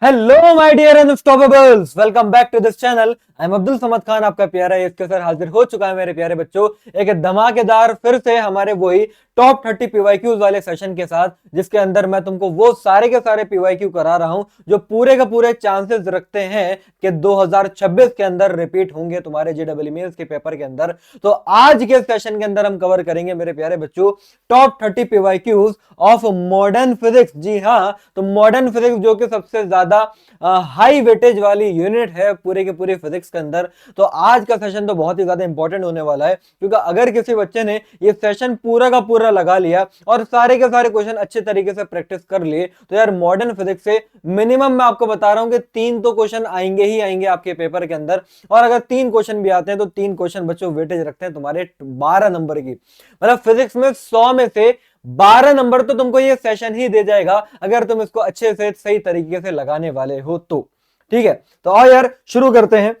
Hello my dear unstoppables, welcome back to this channel. I am Abdul Samad Khan, आपका प्यारा इसके sir हाजिर हो चुका है मेरे प्यारे बच्चों, एक धमाकेदार फिर से हमारे वही टॉप 30 पीवाईक्यूज वाले सेशन के साथ, जिसके अंदर मैं तुमको वो सारे के सारे पीवाईक्यू करा रहा हूं जो पूरे के पूरे चांसेस रखते हैं कि 2026 के अंदर रिपीट होंगे तुम्हारे जेडब्ल्यू मेंस के पेपर के अंदर। तो आज के सेशन के अंदर हम कवर करेंगे मेरे प्यारे बच्चों top 30 PYQs of modern physics. जी हाँ, तो मॉडर्न फिजिक्स जो कि सबसे ज्यादा हाई वेटेज वाली यूनिट है पूरे के पूरे फिजिक्स के अंदर। तो आज का सेशन तो बहुत ही ज्यादा इंपॉर्टेंट होने वाला है, क्योंकि अगर किसी बच्चे ने ये सेशन पूरा का पूरा लगा लिया और सारे के सारे क्वेश्चन अच्छे तरीके से प्रैक्टिस कर लिए, तो यार मॉडर्न फिजिक्स से मिनिमम मैं आपको बता रहा हूं कि 3 तो क्वेश्चन आएंगे ही आएंगे आपके पेपर के अंदर। और अगर 3 क्वेश्चन भी आते हैं तो 3 क्वेश्चन बच्चों वेटेज रखते हैं तुम्हारे 12 नंबर की। मतलब फिजिक्स में 100 में से 12 नंबर तो तुमको ये सेशन ही दे जाएगा, अगर तुम इसको अच्छे से सही तरीके से लगाने वाले हो तो। ठीक है, तो आओ यार शुरू करते हैं।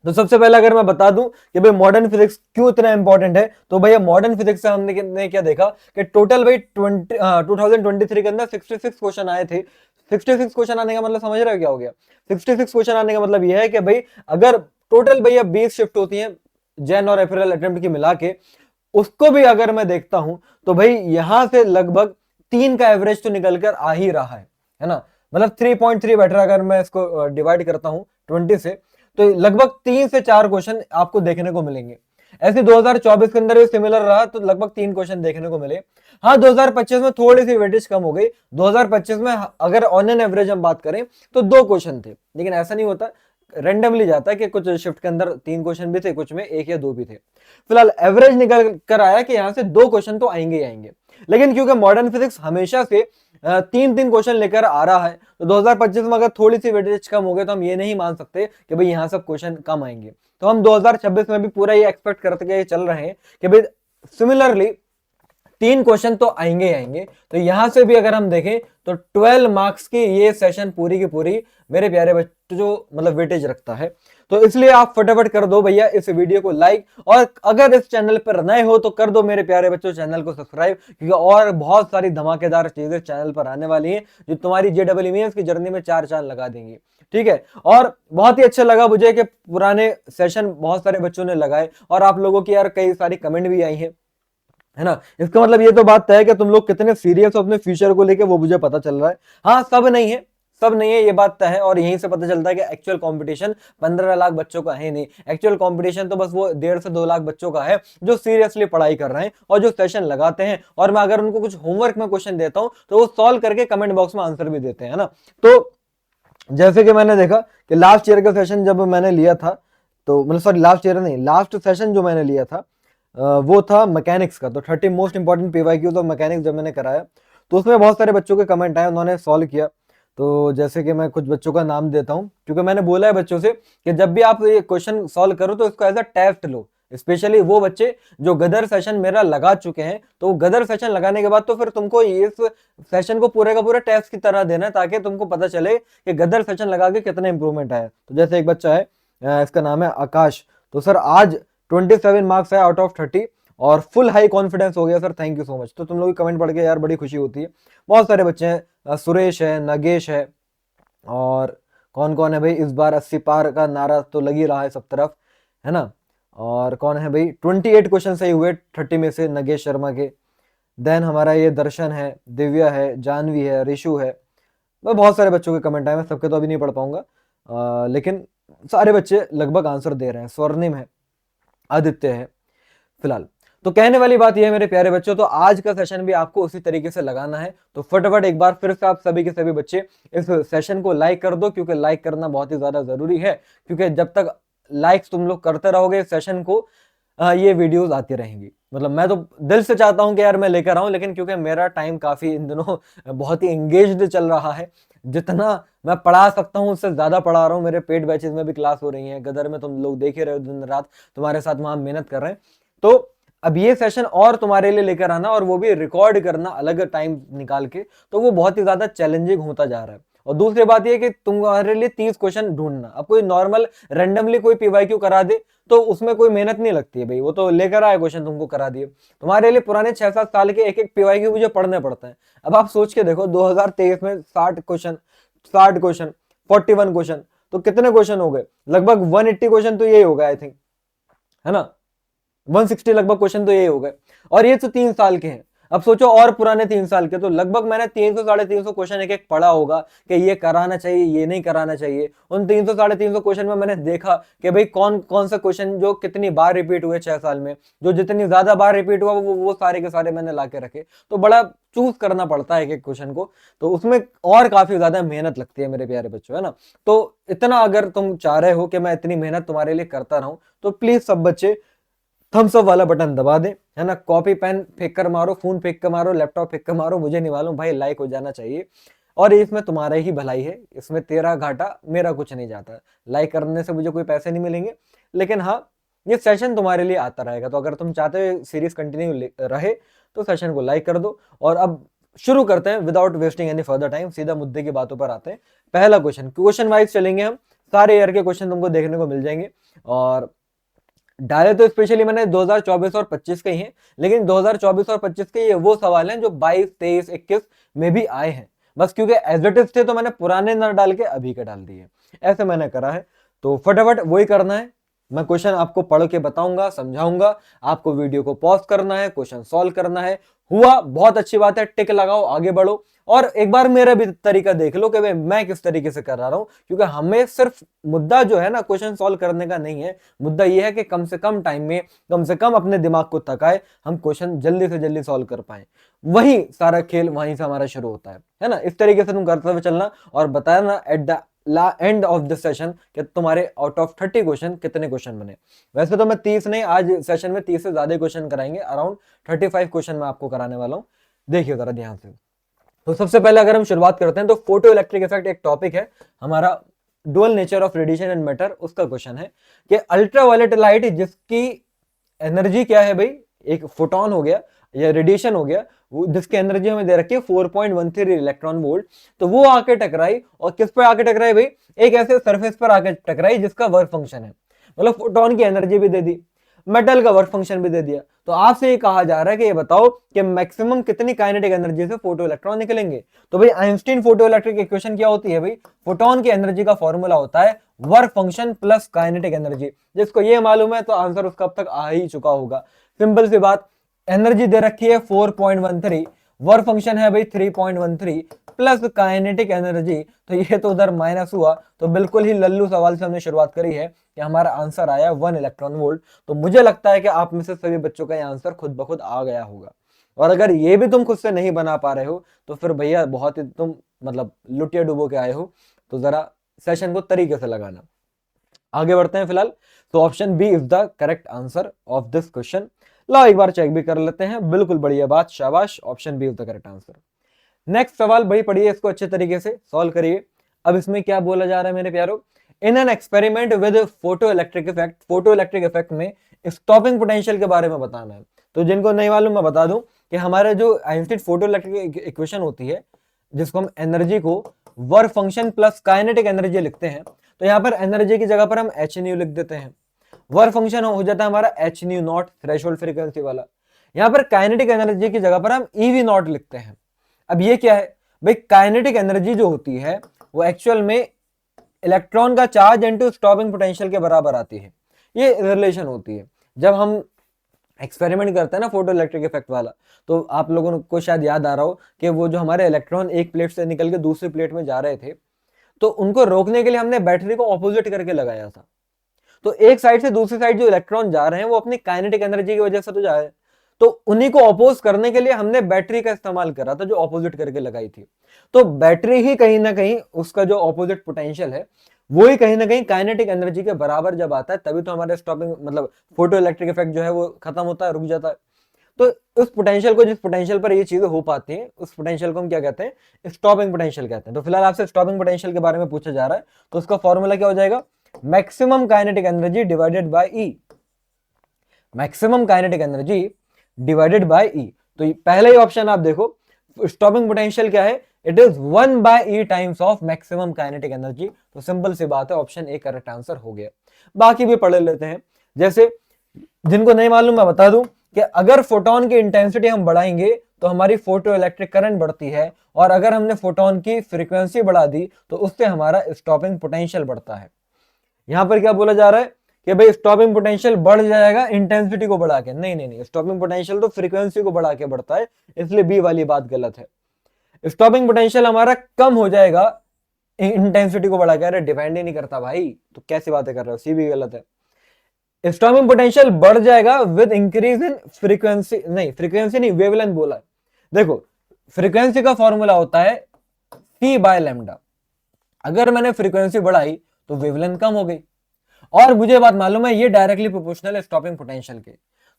तो सबसे पहले अगर मैं बता दूं कि भाई मॉडर्न फिजिक्स क्यों इतना इंपॉर्टेंट है, तो भैया मॉडर्न फिजिक्स से हमने क्या देखा कि टोटल भाई 2023 के अंदर 66 क्वेश्चन आए थे। 66 क्वेश्चन आने का मतलब समझ रहे हो क्या हो गया? 66 क्वेश्चन आने का मतलब यह है कि भाई अगर टोटल भैया 20 शिफ्ट होती है जैन और अप्रैल अटेम्प्ट की मिला के, उसको भी अगर मैं देखता हूं तो भाई यहां से लगभग 3 का एवरेज तो निकल कर आ ही रहा है ना। मतलब 3.3 बेटर अगर मैं इसको डिवाइड करता हूं 20 से, तो लगभग 3 से 4 क्वेश्चन आपको देखने को मिलेंगे। ऐसे 2024 के अंदर भी सिमिलर रहा तो लगभग 3 क्वेश्चन देखने को मिले। हाँ, 2025 में थोड़ी सी वेटेज कम हो गई। 2025 में अगर ऑन एन एवरेज हम बात करें तो 2 क्वेश्चन थे, लेकिन ऐसा नहीं होता, रेंडमली जाता है कि कुछ शिफ्ट के अंदर 3 क्वेश्चन भी थे, कुछ में 1 या 2 भी थे। फिलहाल एवरेज निकल कर आया कि यहां से 2 क्वेश्चन तो आएंगे ही आएंगे। लेकिन क्योंकि मॉडर्न फिजिक्स हमेशा से 3 क्वेश्चन लेकर आ रहा है, तो 2025 में अगर थोड़ी सी वेटेज कम हो गई तो हम ये नहीं मान सकते कि भाई यहां सब क्वेश्चन कम आएंगे। तो हम 2026 में भी पूरा ये एक्सपेक्ट करते चल रहे हैं कि भाई सिमिलरली 3 क्वेश्चन तो आएंगे ही आएंगे। तो यहां से भी अगर हम देखें तो 12 मार्क्स की ये सेशन पूरी की पूरी मेरे प्यारे बच्चों जो मतलब वेटेज रखता है। तो इसलिए आप फटाफट कर दो भैया इस वीडियो को लाइक, और अगर इस चैनल पर नए हो तो कर दो मेरे प्यारे बच्चों चैनल को सब्सक्राइब, क्योंकि और बहुत सारी धमाकेदार चीजें चैनल पर आने वाली हैं जो तुम्हारी जेडब्ल्यू मेंस की जर्नी में 4 चांद लगा देंगी। ठीक है, और बहुत ही अच्छा लगा मुझे कि पुराने सेशन बहुत सारे बच्चों ने लगाए और आप लोगों की यार कई सारी कमेंट भी आई हैं, है ना। इसका मतलब ये तो बात तय है कि तुम लोग कितने सीरियस हो अपने फ्यूचर को लेके, वो मुझे पता चल रहा है। हाँ, सब नहीं है, सब नहीं है, ये बात तय है। और यहीं से पता चलता है कि एक्चुअल कंपटीशन 15 लाख बच्चों का है नहीं। एक्चुअल कंपटीशन तो बस वो 1.5 से 2 लाख बच्चों का है जो सीरियसली पढ़ाई कर रहे हैं और जो सेशन लगाते हैं। और मैं अगर उनको कुछ होमवर्क में क्वेश्चन देता हूं तो वो सॉल्व करके कमेंट बॉक्स में आंसर भी देते हैं, है ना। तो जैसे कि मैंने देखा कि लास्ट ईयर का सेशन जब मैंने लिया था, तो मतलब सॉरी लास्ट ईयर नहीं, लास्ट सेशन जो मैंने लिया था वो था मैकेनिक्स का। तो 30 most important PYQs of mechanics जब मैंने कराया, तो उसमें बहुत सारे बच्चों के कमेंट आए, उन्होंने सॉल्व किया। तो जैसे कि मैं कुछ बच्चों का नाम देता हूं, क्योंकि मैंने बोला है बच्चों से कि जब भी आप ये क्वेश्चन सॉल्व करो तो इसको एज अ टेस्ट लो। स्पेशली वो बच्चे जो गदर सेशन मेरा लगा चुके हैं, तो गदर सेशन लगाने के बाद तो फिर तुमको इस सेशन को पूरे का पूरा टेस्ट की तरह देना है, ताकि तुमको पता चले कि गदर सेशन लगा के कितना इंप्रूवमेंट आया। तो जैसे एक बच्चा है, इसका नाम है आकाश। तो सर आज 27 मार्क्स है आउट ऑफ 30 और फुल हाई कॉन्फिडेंस हो गया sir, thank you so much. तो तुम लोग कमेंट पढ़ के यार बड़ी खुशी होती है। बहुत सारे बच्चे हैं, सुरेश है, नगेश है, और कौन कौन है भाई, इस बार 80 पार का नारा तो लग ही रहा है सब तरफ, है ना। और कौन है भाई, 28 क्वेश्चन सही हुए 30 में से नगेश शर्मा के। देन हमारा ये दर्शन है, दिव्या है, जानवी है, रिशु है। बहुत सारे बच्चों के कमेंट आए, मैं सबके तो अभी नहीं पढ़ पाऊंगा, लेकिन सारे बच्चे लगभग आंसर दे रहे हैं। स्वर्णिम है, आदित्य है फिलहाल। तो कहने वाली बात यह है मेरे प्यारे बच्चों, तो आज का सेशन भी आपको उसी तरीके से लगाना है। तो फटाफट एक बार फिर से आप सभी के सभी बच्चे इस सेशन को लाइक कर दो, क्योंकि लाइक करना बहुत ही ज्यादा जरूरी है। क्योंकि जब तक लाइक्स तुम लोग करते रहोगे इस सेशन को, ये वीडियोस आती रहेंगी। मतलब मैं तो दिल से चाहता हूं कि यार मैं लेकर आऊं, लेकिन क्योंकि मेरा टाइम काफी इन दिनों बहुत ही एंगेज्ड चल रहा है, जितना मैं पढ़ा सकता हूं उससे ज्यादा पढ़ा रहा हूं। मेरे पेड बैचेस में भी क्लास हो रही है, गदर में तुम लोग देख ही रहे हो, दिन रात तुम्हारे साथ वहां मेहनत कर रहे हैं। तो अब ये सेशन और तुम्हारे लिए लेकर आना, और वो भी रिकॉर्ड करना अलग टाइम निकाल के, तो वो बहुत ही ज्यादा चैलेंजिंग होता जा रहा है। और दूसरी बात ये कि तुम्हारे लिए 30 क्वेश्चन ढूंढना, अब कोई नॉर्मल रैंडमली कोई पीवाईक्यू करा दे तो उसमें कोई मेहनत नहीं लगती है भाई, वो तो लेकर आए क्वेश्चन तुमको करा दिए। तुम्हारे लिए पुराने 6-7 साल के एक एक पीवाईक्यू मुझे पढ़ने पड़ते हैं। अब आप सोच के देखो 2023 में 60 क्वेश्चन, 60 क्वेश्चन 41 क्वेश्चन, तो कितने क्वेश्चन हो गए? लगभग 180 क्वेश्चन तो यही होगा आई थिंक, है ना, 160 लगभग क्वेश्चन तो यही हो गए। और ये तो 3 साल के हैं। अब सोचो और पुराने 3 साल के, तो लगभग मैंने 300 साढ़े 300 क्वेश्चन एक एक पढ़ा होगा कि ये कराना चाहिए, ये नहीं कराना चाहिए। उन 300 साढ़े 300 क्वेश्चन में मैंने देखा कि भाई कौन कौन सा क्वेश्चन जो कितनी बार रिपीट हुए 6 साल में, जो जितनी ज्यादा बार रिपीट हुआ वो सारे के सारे मैंने ला के रखे। तो बड़ा चूज करना पड़ता है एक एक क्वेश्चन को, तो उसमें और काफी ज्यादा मेहनत लगती है मेरे प्यारे बच्चों, है ना। तो इतना अगर तुम चाह रहे हो कि मैं इतनी मेहनत तुम्हारे लिए करता रहूं, तो प्लीज सब बच्चे थम्स अप वाला बटन दबा दें, है ना। कॉपी पेन फेंक कर मारो, फोन फेंक कर मारो, लैपटॉप फेंक कर मारो, मुझे नहीं मालूम भाई, लाइक हो जाना चाहिए। और इसमें तुम्हारा ही भलाई है, इसमें तेरा घाटा मेरा कुछ नहीं जाता। लाइक करने से मुझे कोई पैसे नहीं मिलेंगे, लेकिन हाँ ये सेशन तुम्हारे लिए आता रहेगा। तो अगर तुम चाहते हो सीरीज कंटिन्यू रहे तो सेशन को लाइक कर दो। और अब शुरू करते हैं without wasting any further time, सीधा मुद्दे की बातों पर आते हैं। पहला क्वेश्चन, क्वेश्चन वाइज चलेंगे हम, सारे ईयर के क्वेश्चन तुमको देखने को मिल जाएंगे। और डाले तो स्पेशली मैंने 2024 और 25 के ही हैं, लेकिन 2024 और 25 के ये वो सवाल हैं जो 22, 23, 21 में भी आए हैं। बस क्योंकि एज इट इज थे तो मैंने पुराने न डाल के अभी के डाल दिए, ऐसे मैंने करा है। तो फटाफट वही करना है, मैं क्वेश्चन आपको पढ़ के बताऊंगा, समझाऊंगा, आपको वीडियो को पॉज करना है, क्वेश्चन सॉल्व करना है। हुआ, बहुत अच्छी बात है, टिक लगाओ, आगे बढ़ो। और एक बार मेरा भी तरीका देख लो कि भाई मैं किस तरीके से कर रहा हूं, क्योंकि हमें सिर्फ मुद्दा जो है ना क्वेश्चन सॉल्व करने का नहीं है, मुद्दा यह है कि कम से कम टाइम में कम से कम अपने दिमाग को थकाए, हम क्वेश्चन जल्दी से जल्दी सॉल्व कर पाए। वही सारा खेल वहीं से हमारा शुरू होता है ना। इस तरीके से तुम करते हुए चलना और बताना at the end of this session कि तुम्हारे आउट ऑफ 30 क्वेश्चन कितने क्वेश्चन बने। वैसे तो मैं 30 नहीं, आज सेशन में 30 से ज्यादा क्वेश्चन कराएंगे, अराउंड 35 क्वेश्चन मैं आपको कराने वाला हूं। देखिए जरा ध्यान से। तो सबसे पहले अगर हम शुरुआत करते हैं तो फोटो इलेक्ट्रिक इफेक्ट एक टॉपिक है हमारा, dual nature of radiation and matter, उसका क्वेश्चन है कि अल्ट्रावायलेट लाइट जिसकी एनर्जी क्या है भाई, एक फोटोन हो गया या रेडिएशन हो गया, वो जिसकी एनर्जी हमें दे रखी है 4.13 इलेक्ट्रॉन वोल्ट, तो वो आके टकराई, और किस पर आके टकराई भाई, एक ऐसे सरफेस पर आके टकराई जिसका वर्क फंक्शन है, मतलब फोटोन की एनर्जी भी दे दी, मेटल का वर्क फंक्शन भी दे दिया। तो आपसे ये कहा जा रहा है कि ये बताओ कि मैक्सिमम कितनी काइनेटिक एनर्जी से फोटो इलेक्ट्रॉन निकलेंगे। तो भाई आइंस्टीन फोटो इलेक्ट्रिक इक्वेशन क्या होती है भाई, फोटोन की एनर्जी का फॉर्मूला होता है work function plus kinetic energy. जिसको ये मालूम है तो आंसर उसका अब तक आ ही चुका होगा। सिंपल सी बात, एनर्जी दे रखी है 4.13, वर्क फंक्शन है भाई 3.13 प्लस काइनेटिक एनर्जी, तो ये तो उधर माइनस हुआ। तो बिल्कुल ही लल्लू सवाल से हमने शुरुआत करी है कि हमारा आंसर आया 1 इलेक्ट्रॉन वोल्ट। तो मुझे लगता है कि आप में से सभी बच्चों का ये आंसर खुद ब खुद आ गया होगा। और अगर ये भी तुम खुद से नहीं बना पा रहे हो तो फिर भैया बहुत ही तुम मतलब लुटिया डुबो के आए हो। तो जरा सेशन को तरीके से लगाना। आगे बढ़ते हैं फिलहाल। तो option B is the correct answer of this question. लो एक बार चेक भी कर लेते हैं, बिल्कुल बढ़िया बात, शाबाश, option B is the correct answer. Next सवाल भाई पढ़िए, इसको अच्छे तरीके से सॉल्व करिए। अब इसमें क्या बोला जा रहा है मेरे प्यारो, in an experiment with photo electric effect, photo electric effect में स्टॉपिंग पोटेंशियल के बारे में बताना है। तो जिनको नहीं मालूम मैं बता दूं कि हमारे जो आइंस्टीन फोटो इलेक्ट्रिक इक्वेशन होती है, जिसको हम एनर्जी को work function plus kinetic energy लिखते हैं, तो यहाँ पर एनर्जी की जगह पर हम एच न्यू लिख देते हैं, वर्क फंक्शन हो जाता है हमारा H nu not, threshold frequency वाला। यहाँ पर काइनेटिक एनर्जी की जगह पर हम ईवी नॉट लिखते हैं। अब ये क्या है भाई, काइनेटिक एनर्जी जो होती है वो एक्चुअल में इलेक्ट्रॉन का चार्ज इनटू स्टॉपिंग पोटेंशियल के बराबर आती है। ये रिलेशन होती है जब हम एक्सपेरिमेंट करते हैं ना फोटो इलेक्ट्रिक इफेक्ट वाला। तो आप लोगों को शायद याद आ रहा हो कि वो जो हमारे इलेक्ट्रॉन एक प्लेट से निकल के दूसरी प्लेट में जा रहे थे, तो उनको रोकने के लिए हमने बैटरी को ऑपोजिट करके लगाया था। तो एक साइड से दूसरी साइड जो इलेक्ट्रॉन जा रहे हैं वो अपनी काइनेटिक एनर्जी की वजह से तो जा रहे हैं, तो उन्हीं को अपोज करने के लिए हमने बैटरी का इस्तेमाल करा था जो ऑपोजिट करके लगाई थी। तो बैटरी ही कहीं ना कहीं उसका जो ऑपोजिट पोटेंशियल है वो ही कहीं ना कहीं काइनेटिक एनर्जी के बराबर जब आता है, तभी तो हमारे स्टॉपिंग मतलब फोटो इलेक्ट्रिक इफेक्ट जो है वो खत्म होता है, रुक जाता है। तो उस पोटेंशियल को, जिस पोटेंशियल पर ये चीजें हो पाती हैं, उस पोटेंशियल को हम क्या कहते हैं, स्टॉपिंग पोटेंशियल कहते हैं। तो फिलहाल आपसे स्टॉपिंग पोटेंशियल के बारे में पूछा जा रहा है, तो उसका फॉर्मूला क्या हो जाएगा, maximum kinetic energy divided by e, maximum kinetic energy divided by e. तो पहले ही ऑप्शन आप देखो, स्टॉपिंग पोटेंशियल क्या है, it is 1 by e times of maximum kinetic energy. तो सिंपल सी बात है, ऑप्शन ए करेक्ट आंसर हो गया। बाकी भी पढ़ लेते हैं, जैसे जिनको नहीं मालूम मैं बता दूं कि अगर फोटोन की इंटेंसिटी हम बढ़ाएंगे तो हमारी फोटो इलेक्ट्रिक करंट बढ़ती है, और अगर हमने फोटोन की फ्रीक्वेंसी बढ़ा दी तो उससे हमारा स्टॉपिंग पोटेंशियल बढ़ता है। यहां पर क्या बोला जा रहा है कि भाई स्टॉपिंग पोटेंशियल बढ़ जाएगा इंटेंसिटी को बढ़ा के। नहीं नहीं नहीं, स्टॉपिंग पोटेंशियल तो फ्रीक्वेंसी को बढ़ा के बढ़ता है, इसलिए बी वाली बात गलत है। स्टॉपिंग पोटेंशियल हमारा कम हो जाएगा इंटेंसिटी को बढ़ा के। अरे डिपेंड ही नहीं करता भाई, तो कैसी बातें कर रहे हो, सी भी गलत है। स्टॉपिंग पोटेंशियल बढ़ जाएगा विद इंक्रीज इन फ्रीक्वेंसी, नहीं फ्रीक्वेंसी नहीं, वेवलेंथ बोला है। देखो फ्रीक्वेंसी का फॉर्मूला होता है सी बाय लैम्डा। अगर मैंने फ्रीक्वेंसी बढ़ाई तो वेवलेंथ कम हो गई, और मुझे बात मालूम है ये डायरेक्टली प्रोपोर्शनल है स्टॉपिंग पोटेंशियल के।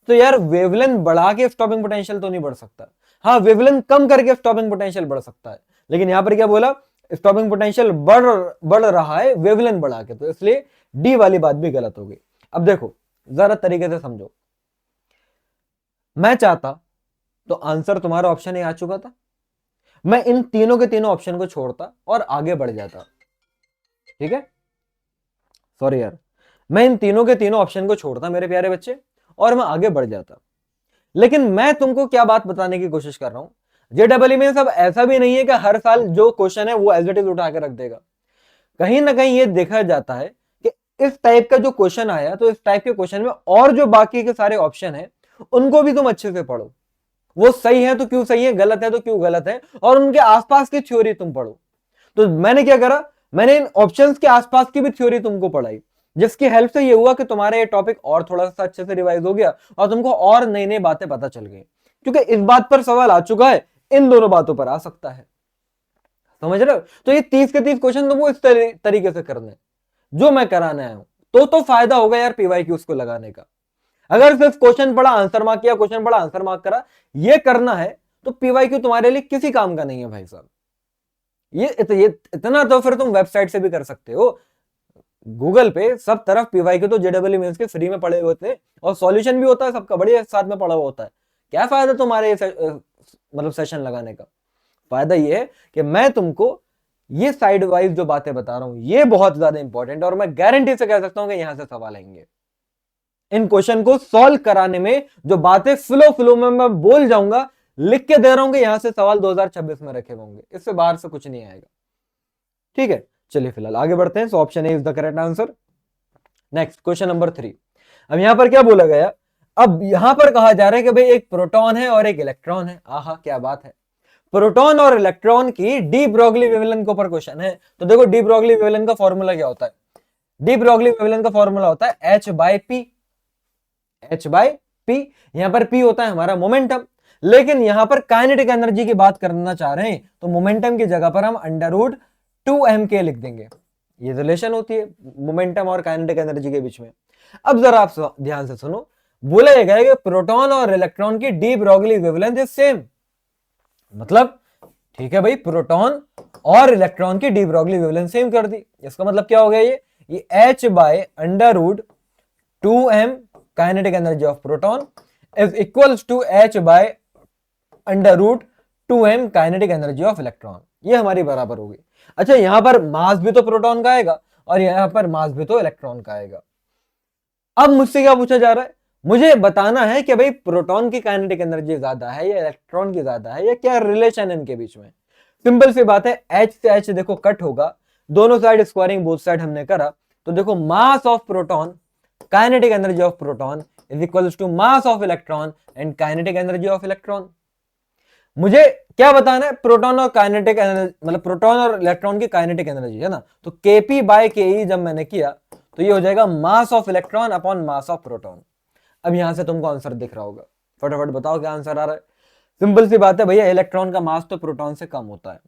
तो यार वेवलेंथ बढ़ा के स्टॉपिंग पोटेंशियल तो नहीं बढ़ सकता, हाँ वेवलेंथ कम करके स्टॉपिंग पोटेंशियल बढ़ सकता है। लेकिन यहां पर क्या बोला, स्टॉपिंग पोटेंशियल बढ़ रहा है वेवलेंथ बढ़ा के, तो इसलिए डी वाली बात भी गलत हो गई। अब देखो जरा तरीके से समझो, मैं चाहता तो आंसर तुम्हारा ऑप्शन ए आ चुका था, मैं इन तीनों के तीनों ऑप्शन को छोड़ता और आगे बढ़ जाता। ठीक है, सॉरी यार, मैं इन तीनों के तीनों ऑप्शन को छोड़ता मेरे प्यारे बच्चे, और मैं आगे बढ़ जाता। लेकिन मैं तुमको क्या बात बताने की कोशिश कर रहा हूं, जेडब्ल्यू में सब ऐसा भी नहीं है कि हर साल जो क्वेश्चन है वो एज इट इज उठा के रख देगा। कहीं ना कहीं ये देखा जाता है कि इस टाइप का जो क्वेश्चन आया, तो इस टाइप के क्वेश्चन में और जो बाकी के सारे ऑप्शन है उनको भी तुम अच्छे से पढ़ो। वो सही है तो क्यों सही है, गलत है तो क्यों गलत है, और उनके आसपास की थ्योरी तुम पढ़ो। तो मैंने क्या करा, मैंने इन ऑप्शंस के आसपास की भी थ्योरी तुमको पढ़ाई, जिसकी हेल्प से ये हुआ कि तुम्हारा ये टॉपिक और थोड़ा सा अच्छे से रिवाइज हो गया और तुमको और नई नई बातें पता चल गई। क्योंकि इस बात पर सवाल आ चुका है, इन दोनों बातों पर आ सकता है। समझ रहे हो? तो ये 30 के 30 क्वेश्चन तुमको इस तरीके से करने जो मैं कराने आया हूं, तो फायदा होगा यार पीवाईक्यू उसको लगाने का। अगर सिर्फ क्वेश्चन पढ़ा आंसर मार्क किया, क्वेश्चन पढ़ा आंसर मार्क करा, ये करना है तो पीवाईक्यू तुम्हारे लिए किसी काम का नहीं है भाई साहब। ये इतना तो फिर तुम वेबसाइट से भी कर सकते हो, गूगल पे सब तरफ पीवाईक्यू तो जेडब्ल्यू मेंस के फ्री में पड़े हुए थे, और सॉल्यूशन भी होता है सबका बढ़िया साथ में पड़ा हुआ होता है। क्या फायदा तुम्हारे मतलब सेशन लगाने का? फायदा ये है कि मैं तुमको ये साइड वाइज जो बातें बता रहा हूं ये बहुत ज्यादा इंपॉर्टेंट, और मैं गारंटी से कह सकता हूं कि यहां से सवाल आएंगे। इन क्वेश्चन को सॉल्व कराने में जो बातें फ्लो में मैं बोल जाऊंगा, लिख के दे रहा हूं कि यहां से सवाल 2026 में रखे होंगे, इससे बाहर से कुछ नहीं आएगा। ठीक है, चलिए फिलहाल आगे बढ़ते हैं। So option A is the correct answer. Next question number 3। अब यहां पर क्या बोला गया, अब यहां पर कहा जा रहा है कि भाई एक प्रोटॉन है और एक इलेक्ट्रॉन है। आहा क्या बात है, प्रोटॉन और इलेक्ट्रॉन की डी ब्रोगली वेवलेंथ के ऊपर क्वेश्चन है। तो देखो डी ब्रोगली वेवलेंथ का फॉर्मूला क्या होता है, डी ब्रोगली वेवलेंथ का फॉर्मूला होता है h by P. h by P, यहां पर p होता है हमारा मोमेंटम, लेकिन यहां पर काइनेटिक एनर्जी की बात करना चाह रहे हैं तो मोमेंटम की जगह पर हम √2mk लिख देंगे। ये रिलेशन होती है मोमेंटम और काइनेटिक एनर्जी के बीच में। अब जरा आप ध्यान से सुनो, बोला गया है कि प्रोटॉन और इलेक्ट्रॉन की de Broglie wavelength is same. मतलब ठीक है भाई, प्रोटॉन और इलेक्ट्रॉन की डी ब्रोगली वेवलेंथ सेम कर दी। इसका मतलब क्या हो गया, ये h by √2m kinetic energy of proton is equals to h by √2m kinetic energy of electron. ये हमारी बराबर होगी। अच्छा, यहां पर मास भी तो प्रोटॉन का आएगा और यहां पर मास भी तो इलेक्ट्रॉन का आएगा। अब मुझसे क्या पूछा जा रहा है, मुझे बताना है कि भाई प्रोटॉन की काइनेटिक एनर्जी ज्यादा है या इलेक्ट्रॉन की ज्यादा है, या क्या रिलेशन है इनके बीच में। सिंपल सी बात है, H से H देखो कट होगा, दोनों साइड स्क्वायरिंग बोथ साइड हमने करा, तो देखो mass of proton kinetic energy of proton is equals to mass of electron and kinetic energy of electron. मुझे क्या बताना है, प्रोटॉन और काइनेटिक एनर्जी, मतलब प्रोटॉन और इलेक्ट्रॉन की काइनेटिक एनर्जी है ना। तो Kp बाय Ke जब मैंने किया तो ये हो जाएगा मास of electron upon mass of proton. अब यहां से तुमको आंसर दिख रहा होगा, फटाफट बताओ क्या आंसर आ रहा है। सिंपल सी बात है भैया, इलेक्ट्रॉन का मास तो प्रोटॉन से कम होता है,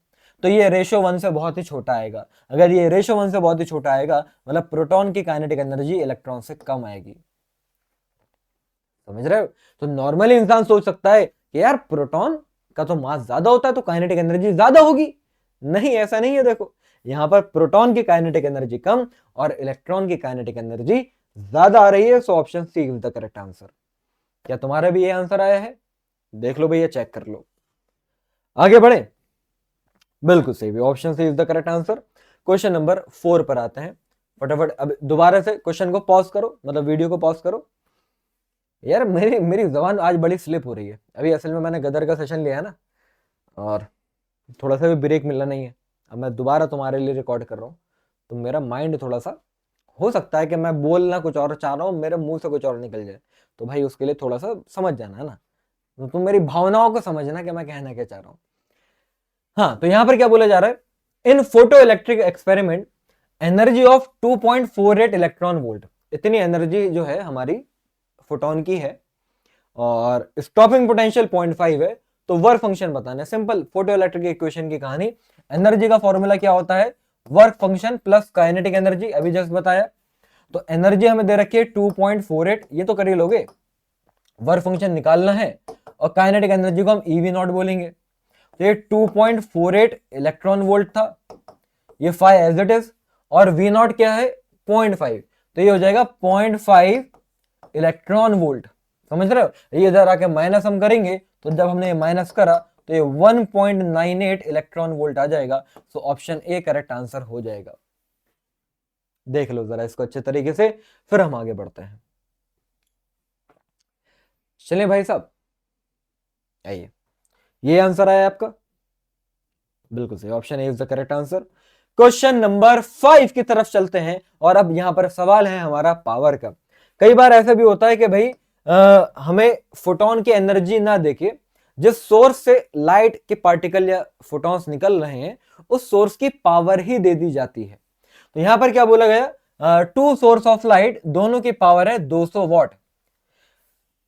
तो ये रेशो 1 से बहुत ही छोटा आएगा। अगर ये रेशो 1 से बहुत ही छोटा आएगा मतलब प्रोटॉन की काइनेटिक एनर्जी इलेक्ट्रॉन से कम आएगी। समझ रहे हो? तो नॉर्मली इंसान सोच सकता है कि यार प्रोटॉन का तो मास ज्यादा होता है तो काइनेटिक एनर्जी ज्यादा होगी। नहीं, ऐसा नहीं है। देखो यहां पर प्रोटॉन की काइनेटिक एनर्जी कम और इलेक्ट्रॉन की काइनेटिक एनर्जी ज्यादा आ रही है। So option C is the correct answer. क्या तुम्हारा भी ये आंसर आया है? देख लो भैया, चेक कर लो। आगे बढ़े, बिल्कुल सही, option C is the correct answer. Question number 4 पर आते हैं। फटाफट अब दोबारा से क्वेश्चन को पॉज करो, मतलब वीडियो को पॉज करो, यार मेरी मेरी जबान आज बड़ी स्लिप हो रही है। अभी असल में मैंने गदर का सेशन लिया है ना, और थोड़ा सा भी ब्रेक मिला नहीं है। अब मैं दोबारा तुम्हारे लिए रिकॉर्ड कर रहा हूँ, तो मेरा माइंड थोड़ा सा, हो सकता है कि मैं बोलना कुछ और चाह रहा हूँ, मेरे मुंह से कुछ और निकल जाए। तो भाई उसके लिए थोड़ा सा समझ जाना है ना, तो तुम मेरी भावनाओं को समझना कि मैं कहना क्या चाह रहा हूँ। हाँ, तो यहां पर क्या बोला जा रहा है, in photoelectric experiment energy of 2.48 electron volt, इतनी एनर्जी जो है हमारी फोटोन की है, और स्टॉपिंग पोटेंशियल 0.5 है। तो वर्क फंक्शन बताना है, सिंपल फोटो इलेक्ट्रिक इक्वेशन की कहानी। एनर्जी का फॉर्मूला क्या होता है, work function plus kinetic energy, अभी जस्ट बताया। तो एनर्जी हमें दे रखी है 2.48, ये तो कर ही लोगे। वर्क फंक्शन निकालना है, और काइनेटिक एनर्जी को हम ईवी नॉट बोलेंगे। तो ये 2.48 इलेक्ट्रॉन वोल्ट था, ये 5 एज इट इज, और वी नॉट क्या है 0.5, तो ये हो जाएगा 0.5 इलेक्ट्रॉन वोल्ट। समझ रहे हो, ये इधर आके माइनस हम करेंगे, तो जब हमने ये माइनस करा तो ये 1.98 इलेक्ट्रॉन वोल्ट आ जाएगा। तो ऑप्शन ए करेक्ट आंसर हो जाएगा। देख लो जरा इसको अच्छे तरीके से, फिर हम आगे बढ़ते हैं। चलिए भाई साहब, आइए, ये आंसर आया आपका, बिल्कुल सही, option A is the correct answer. Question number 5 की तरफ चलते हैं, और अब यहां पर सवाल है हमारा पावर का। कई बार ऐसा भी होता है कि भाई हमें फोटोन की एनर्जी ना देके, जिस सोर्स से लाइट के पार्टिकल या फोटॉन्स निकल रहे हैं, उस सोर्स की पावर ही दे दी जाती है। तो यहां पर क्या बोला गया, टू सोर्स ऑफ लाइट, दोनों की पावर है 200 वॉट।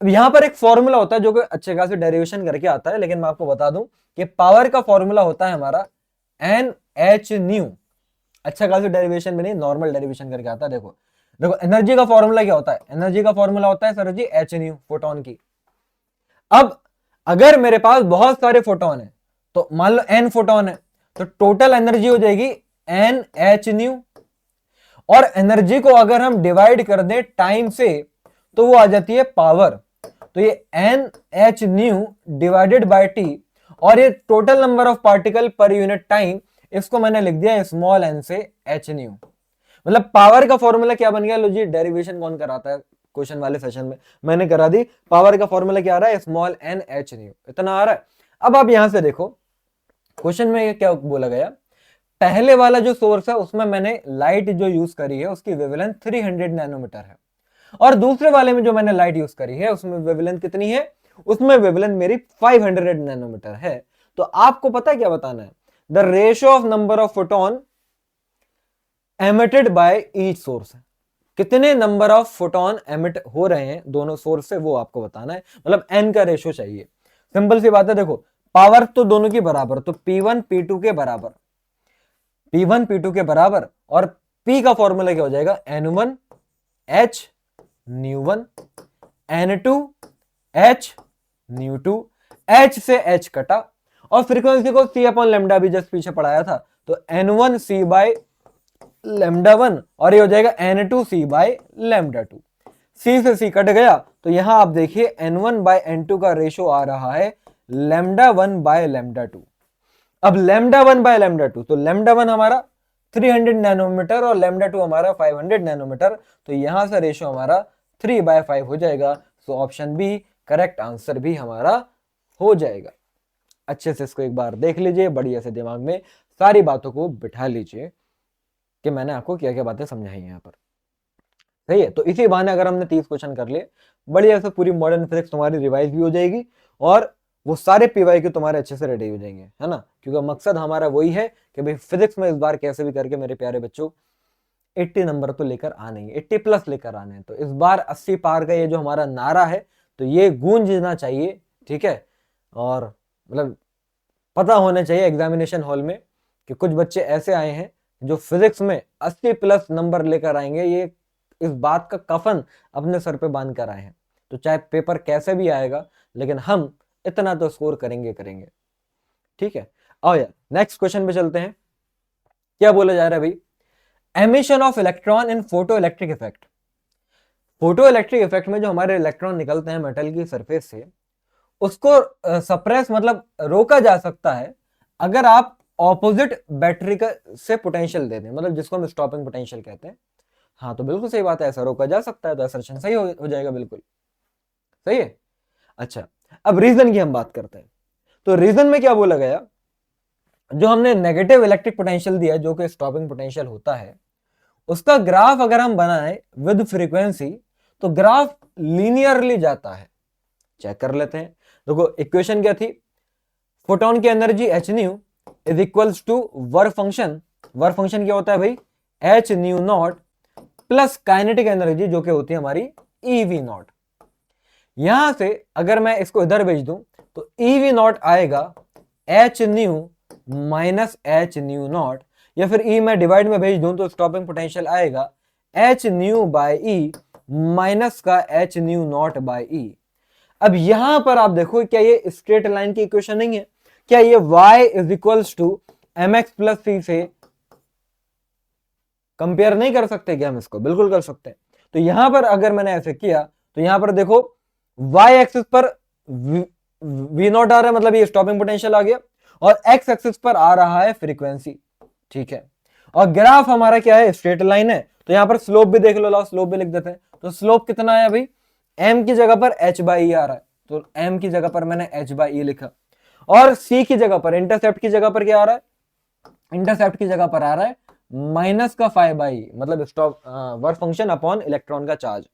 अब यहां पर एक फॉर्मूला होता है जो कि अच्छे खासे डेरिवेशन करके आता है, लेकिन मैं आपको बता दूं कि पावर का फॉर्मूला होता है हमारा एन एच न्यू। अच्छा खासी डेरिवेशन भी नहीं, नॉर्मल डेरिवेशन करके आता है। देखो देखो, एनर्जी का फॉर्मूला क्या होता है, एनर्जी का फॉर्मूला होता है सर जी एच न्यू, फोटोन की। अब अगर मेरे पास बहुत सारे फोटोन है, तो मान लो एन फोटोन है, तो टोटल एनर्जी हो जाएगी एन एच न्यू। और एनर्जी को अगर हम डिवाइड कर दें टाइम से, तो वो आ जाती है पावर। तो ये n h nu divided by t, और ये total number of particle per unit time, इसको मैंने लिख दिया स्मॉल एन से एच न्यू। मतलब पावर का फॉर्मूला क्या बन गया, लो जी, डेरिवेशन कौन कराता है क्वेश्चन वाले सेशन में, मैंने करा दी। पावर का फॉर्मूला क्या आ रहा है, स्मॉल एन एच न्यू, इतना आ रहा है। अब आप यहां से देखो क्वेश्चन में क्या बोला गया, पहले वाला जो सोर्स है उसमें मैंने लाइट जो यूज करी है उसकी वेवलेंथ 300 नैनोमीटर है, और दूसरे वाले में जो मैंने लाइट यूज करी है उसमें वेवलेंथ कितनी है, उसमें वेवलेंथ मेरी 500 नैनोमीटर है। तो आपको पता है क्या बताना है, the ratio of number of photon emitted by each source, कितने नंबर ऑफ फोटोन एमिट हो रहे हैं दोनों सोर्स से, वो आपको बताना है। मतलब एन का रेशियो चाहिए, सिंपल सी बात है। देखो पावर तो दोनों की बराबर, तो P1 P2 के बराबर, P1 P2 के बराबर, और P का फॉर्मूला क्या हो जाएगा, N1 H न्यू1, N2 H न्यू2, H से H कटा, और फ्रीक्वेंसी को C अपॉन लेमडा भी जस्ट पीछे पढ़ाया था, तो N1 C बाय लेमडा 1, और ये हो जाएगा N2 C by lambda 2। C से C कट गया, तो यहां आप देखिए N1 बाय N2 का रेशियो आ रहा है लेमडा 1 बाय लेमडा 2। अब लेमडा 1 बाय लेमडा 2, तो लेमडा 1 हमारा 300 नैनोमीटर और लेमडा 2 हमारा 500 नैनोमीटर, तो यहां से रेशियो हमारा 3/5 हो जाएगा। So option B correct answer भी हमारा हो जाएगा। अच्छे से इसको एक बार देख लीजिए, बढ़िया से दिमाग में सारी बातों को बिठा लीजिए कि मैंने आपको क्या क्या बातें समझाई हैं यहाँ पर। सही है, तो इसी बहाने अगर हमने 30 क्वेश्चन कर लिए, बढ़िया से पूरी मॉडर्न फिजिक्स तुम्हारी रिवाइज भी हो जाएगी, और वो सारे पीवाई के तुम्हारे अच्छे से रेडी हो जाएंगे, है ना। क्योंकि मकसद हमारा वही है कि भाई फिजिक्स में इस बार कैसे भी करके मेरे प्यारे बच्चों 80 नंबर तो लेकर आने हैं, 80 प्लस लेकर आने हैं। तो इस बार 80 पार का ये जो हमारा नारा है, तो ये गूंजना चाहिए, ठीक है। और मतलब पता होना चाहिए एग्जामिनेशन हॉल में कि कुछ बच्चे ऐसे आए हैं जो फिजिक्स में 80 प्लस नंबर लेकर आएंगे, ये इस बात का कफन अपने सर पे बांध कर आए हैं। तो चाहे पेपर कैसे भी आएगा, लेकिन हम इतना तो स्कोर करेंगे करेंगे, ठीक है। आओ यार नेक्स्ट क्वेश्चन पे चलते हैं। क्या बोला जा रहा है भाई, emission of electron in photo electric effect. Photo electric effect में जो हमारे इलेक्ट्रॉन निकलते हैं मेटल की सरफेस से, उसको सप्रेस मतलब रोका जा सकता है अगर आप ऑपोजिट बैटरी का से पोटेंशियल दे दें, मतलब जिसको हम स्टॉपिंग पोटेंशियल कहते हैं। हाँ, तो बिल्कुल सही बात है, ऐसा रोका जा सकता है, तो असर्शन सही हो जाएगा बिल्कुल। सही है। अच्छा, अब रीजन की हम बात करते हैं। तो रीजन में क्या बोला गया, जो हमने नेगेटिव इलेक्ट्रिक पोटेंशियल दिया जो कि स्टॉपिंग पोटेंशियल होता है, उसका ग्राफ अगर हम बनाए विद फ्रीक्वेंसी तो ग्राफ लीनियरली जाता है। चेक कर लेते हैं। देखो इक्वेशन क्या थी, फोटोन की energy h nu is equals to work function. Work function क्या होता है भाई, h nu not plus kinetic energy जो कि होती है हमारी ईवी नॉट। यहां से अगर मैं इसको इधर भेज दूं तो ईवी नॉट आएगा H new minus H nu not, या फिर ई मैं डिवाइड में भेज दूं तो स्टॉपिंग पोटेंशियल आएगा H new bye E minus का एच न्यू नॉट बाय ई। अब यहां पर आप देखो, क्या ये स्ट्रेट लाइन की इक्वेशन नहीं है? क्या ये y is equals to m x plus c से कंपेयर नहीं कर सकते क्या हम इसको? बिल्कुल कर सकते हैं। तो यहां पर अगर मैंने ऐसे किया तो यहां पर देखो y एक्सिस पर v नॉट आ रहा है, मतलब ये स्टॉपिंग पोटेंशियल आ गया, और x एक्सिस पर आ रहा है फ्रीक्वेंसी। ठीक है, और ग्राफ हमारा क्या है, स्ट्रेट लाइन है। तो यहां पर स्लोप भी देख लो, लाओ स्लोप भी लिख देते हैं। तो स्लोप कितना है भाई, m की जगह पर h बाई ई आ रहा है, तो m की जगह पर मैंने h बाई ई लिखा। और c की जगह पर, इंटरसेप्ट की जगह पर क्या आ रहा है, इंटरसेप्ट की जगह पर आ रहा है माइनस का फाइव बाई, मतलब stop work function upon electron का चार्ज।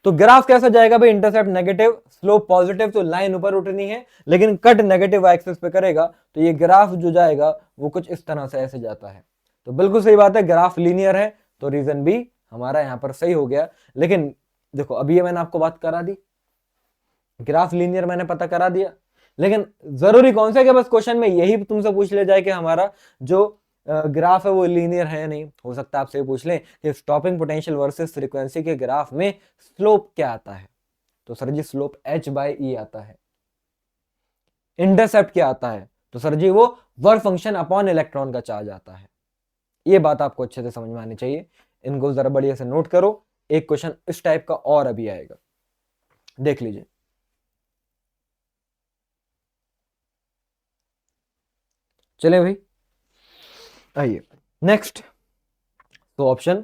तो ग्राफ कैसा जाएगा भाई, इंटरसेप्ट नेगेटिव स्लोप पॉजिटिव, तो लाइन ऊपर उठनी है, लेकिन कट नेगेटिव एक्सिस पे करेगा तो ये ग्राफ जो जाएगा वो कुछ इस तरह से ऐसे जाता है। तो बिल्कुल सही बात है, ग्राफ लीनियर है, तो रीजन भी हमारा यहां पर सही हो गया। लेकिन देखो अभी ये मैंने आपको बात करा दी, ग्राफ लीनियर मैंने पता करा दिया, लेकिन जरूरी कौन सा है कि बस क्वेश्चन में यही तुमसे पूछ ले जाए कि हमारा जो ग्राफ है वो लीनियर है? नहीं, हो सकता है आपसे पूछ लें कि स्टॉपिंग पोटेंशियल वर्सेस फ्रीक्वेंसी के ग्राफ में स्लोप क्या आता है, तो सर जी स्लोप h बाई ई आता है। इंटरसेप्ट क्या आता है, तो सर जी वो वर्क फंक्शन अपॉन इलेक्ट्रॉन का चार्ज आता है। ये बात आपको अच्छे से समझ में आनी चाहिए, इनको जरा बढ़िया से नोट करो। एक क्वेश्चन इस टाइप का और अभी आएगा, देख लीजिए। चले भाई, आइए नेक्स्ट। तो option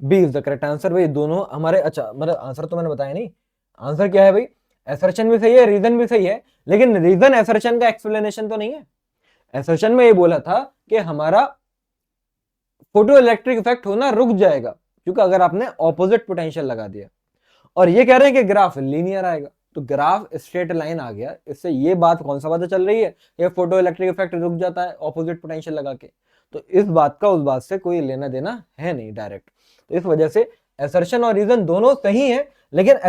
B is the correct answer. भाई दोनों हमारे, अच्छा मतलब आंसर तो मैंने बताया नहीं, आंसर क्या है भाई, असर्शन भी सही है, रीजन भी सही है, लेकिन रीजन असर्शन का एक्सप्लेनेशन तो नहीं है। असर्शन में ये बोला था कि हमारा फोटो इलेक्ट्रिक इफेक्ट होना रुक जाएगा क्योंकि अगर आपने ऑपोजिट पोटेंशियल लगा दिया, और ये कह रहे हैं कि ग्राफ लीनियर आएगा, तो ग्राफ स्ट्रेट लाइन आ गया। इससे ये बात कौन सा पता चल रही है, ये फोटो इलेक्ट्रिक इफेक्ट रुक जाता है ऑपोजिट पोटेंशियल लगा के, तो इस बात का उस बात से कोई लेना देना है नहीं डायरेक्ट। तो इस वजह से असर्शन और रीजन दोनों सही है, लेकिन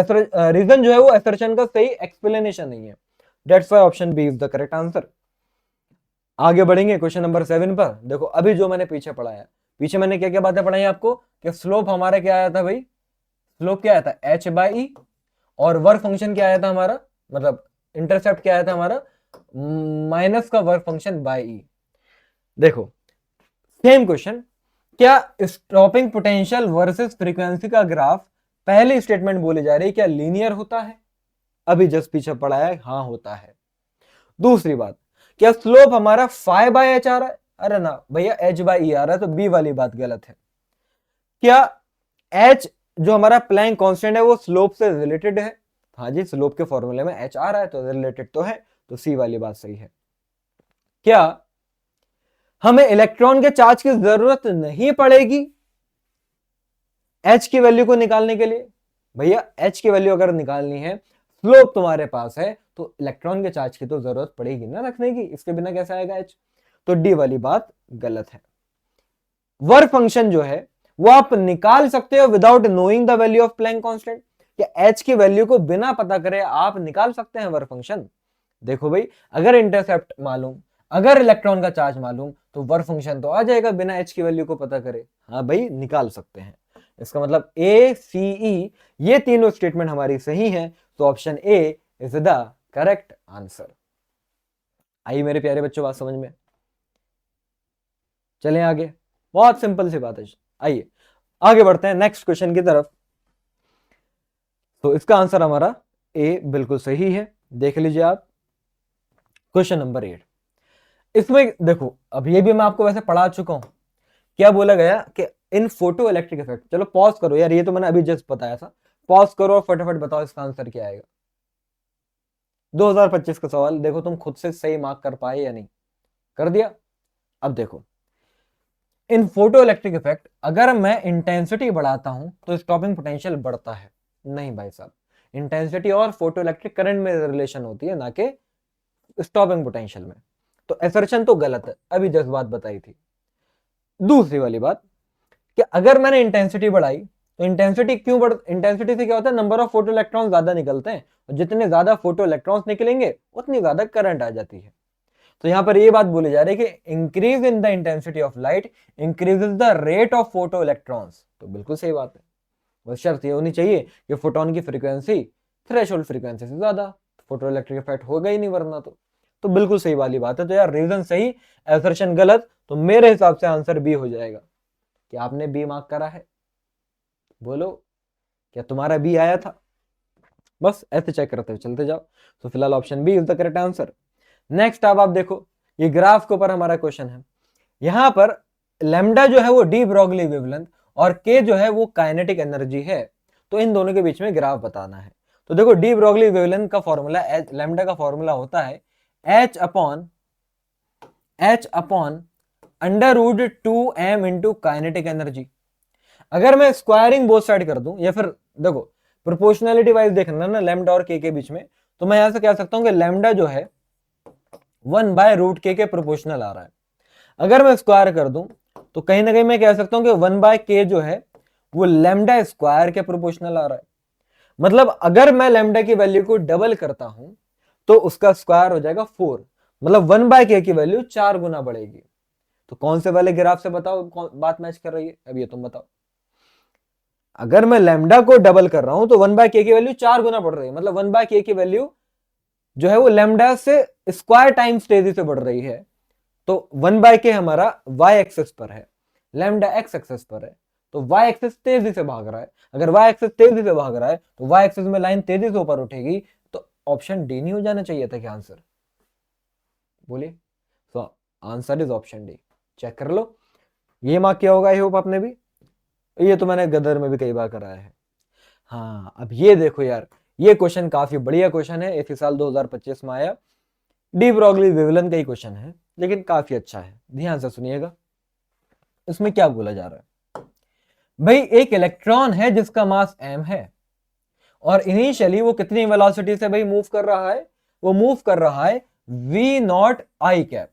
रीजन जो है वो असर्शन का सही एक्सप्लेनेशन नहीं है। That's why option B is the correct answer. आगे बढ़ेंगे क्वेश्चन नंबर 7 पर। देखो अभी जो मैंने पीछे पढ़ाया, पीछे मैंने क्या क्या बातें पढ़ाई आपको, कि स्लोप हमारा क्या आया था भाई, स्लोप क्या आया था h बाई ई, और वर्क फंक्शन क्या आया था हमारा, मतलब इंटरसेप्ट क्या आया था हमारा, माइनस का वर्क फंक्शन बाई ई। देखो सेम क्वेश्चन, क्या स्टॉपिंग पोटेंशियल वर्सेस फ्रीक्वेंसी का ग्राफ, पहली स्टेटमेंट बोली जा रही है, क्या लीनियर होता है? अभी जस्ट पीछे पढ़ा है, हाँ होता है। दूसरी बात, क्या स्लोप हमारा फाइव बाई एच आ रहा है? अरे ना भैया, एच बाई ई आ रहा है, तो बी वाली बात गलत है। क्या एच जो हमारा प्लैंक कांस्टेंट है वो स्लोप से रिलेटेड है? हाँ जी, स्लोप के फॉर्मूले में एच आ रहा है तो रिलेटेड तो है, तो सी वाली बात सही है। क्या हमें इलेक्ट्रॉन के चार्ज की जरूरत नहीं पड़ेगी एच की वैल्यू को निकालने के लिए? भैया एच की वैल्यू अगर निकालनी है, स्लोप तुम्हारे पास है, तो इलेक्ट्रॉन के चार्ज की तो जरूरत पड़ेगी ना रखने की, इसके बिना कैसे आएगा एच? तो डी वाली बात गलत है। वर्क फंक्शन जो है वो आप निकाल सकते हो without knowing the value of Planck constant. क्या एच की वैल्यू को बिना पता करे आप निकाल सकते हैं वर्क फंक्शन? देखो भाई, अगर इंटरसेप्ट मालूम, अगर इलेक्ट्रॉन का चार्ज मालूम, तो वर्क फंक्शन तो आ जाएगा बिना एच की वैल्यू को पता करे। हाँ भाई, निकाल सकते हैं। इसका मतलब ए सी ई ये तीनों स्टेटमेंट हमारी सही है, तो option A is the correct answer. आई मेरे प्यारे बच्चों बात समझ में? चलें आगे, बहुत सिंपल सी बात है। आइए आगे बढ़ते हैं नेक्स्ट क्वेश्चन की तरफ। तो इसका आंसर हमारा ए बिल्कुल सही है, देख लीजिए आप। क्वेश्चन नंबर 8, इसमें देखो अब ये भी मैं आपको वैसे पढ़ा चुका हूं। क्या बोला गया कि इन फोटो इलेक्ट्रिक इफेक्ट, चलो पॉज करो यार, ये तो मैंने अभी जस्ट बताया था, पॉज करो और फटाफट बताओ इसका आंसर क्या आएगा। 2025 का सवाल, देखो तुम खुद से सही मार्क कर पाए या नहीं। कर दिया। अब देखो, इन फोटो इलेक्ट्रिक इफेक्ट अगर मैं इंटेंसिटी बढ़ाता हूं तो स्टॉपिंग पोटेंशियल बढ़ता है। नहीं भाई साहब, इंटेंसिटी और फोटो इलेक्ट्रिक करंट में रिलेशन होती है, ना कि स्टॉपिंग पोटेंशियल में। तो असर्शन तो गलत है, अभी जस्ट बात बताई थी। दूसरी वाली बात कि अगर मैंने इंटेंसिटी बढ़ाई तो इंटेंसिटी क्यों बढ़, इंटेंसिटी से क्या होता है, नंबर ऑफ फोटो इलेक्ट्रॉन ज्यादा निकलते हैं, और जितने ज्यादा फोटो इलेक्ट्रॉन्स निकलेंगे उतनी ज्यादा करंट आ जाती है। तो यहां पर ये बात बोली जा रही है कि increase in the intensity of light increases the rate of photo electrons. तो बिल्कुल सही बात है, बस शर्त ये होनी चाहिए कि फोटोन की फ्रीक्वेंसी थ्रेशोल्ड फ्रीक्वेंसी से ज्यादा, फोटो इलेक्ट्रिक इफेक्ट होगा ही नहीं वरना तो बिल्कुल सही वाली बात है। तो यार रीजन सही, असर्शन गलत, तो मेरे हिसाब से आंसर बी हो जाएगा। क्या आपने बी मार्क करा है? बोलो, क्या तुम्हारा बी आया था? बस ऐसे चेक करते हुए चलते जाओ। तो फिलहाल option B is the correct answer. Next अब आप देखो, ये ग्राफ के ऊपर हमारा क्वेश्चन है। यहां पर लैम्डा जो है वो डी ब्रॉगली वेवलेंथ और के जो है वो काइनेटिक एनर्जी है। तो इन दोनों के बीच में ग्राफ बताना है। तो देखो, डी ब्रॉगली वेवलेंथ का फॉर्मूला, लैम्डा का फॉर्मूला होता है h upon under root 2m into kinetic energy. अगर मैं स्क्वायरिंग बोथ साइड कर दूं, या फिर देखो प्रोपोर्शनलिटी वाइज देखना ना लैम्डा और के बीच में, तो मैं यहां से कह सकता हूं कि लैम्डा जो है 1/√k के प्रोपोर्शनल आ रहा है। अगर मैं स्क्वायर कर दूं तो कहीं ना कहीं मैं कह सकता हूं कि 1/k जो है वो लैम्डा स्क्वायर के प्रोपोर्शनल आ रहा है। मतलब अगर मैं लैम्डा की वैल्यू को डबल करता हूं तो उसका स्क्वायर हो जाएगा 4, मतलब 1/k की वैल्यू 4 गुना बढ़ेगी। तो कौन से वाले ग्राफ से बताओ बात मैच कर रही है, अब ये तुम बताओ। अगर मैं लैम्डा को डबल कर रहा हूं तो 1/k की वैल्यू 4 गुना बढ़ रही है, मतलब 1/k की वैल्यू जो है वो लैम्डा से स्क्वायर टाइम्स तेजी से बढ़ रही है। तो 1/k हमारा y एक्सिस पर है, लैम्डा x एक्सिस पर है, तो y एक्सिस तेजी से भाग रहा है। अगर y एक्सिस तेजी से भाग रहा है तो y एक्सिस में लाइन तेजी से ऊपर उठेगी। तो ऑप्शन डी नहीं हो जाना चाहिए था क्या आंसर? बोलिए। तो answer is option D. Check कर लो, ये मार्क किया होगा आई होप आपने भी। ये तो मैंने गदर में भी कई बार कराया है। हाँ, अब ये देखो यार, ये क्वेश्चन काफी बढ़िया क्वेश्चन है, इसी साल 2025 में आया। डी ब्रॉगली वेवलेंथ का ही क्वेश्चन है, लेकिन काफी अच्छा है, ध्यान से सुनिएगा। इसमें क्या बोला जा रहा है भाई, एक इलेक्ट्रॉन है जिसका मास m है और इनिशियली वो कितनी वेलोसिटी से भाई मूव कर रहा है? वो मूव कर रहा है v0 i कैप।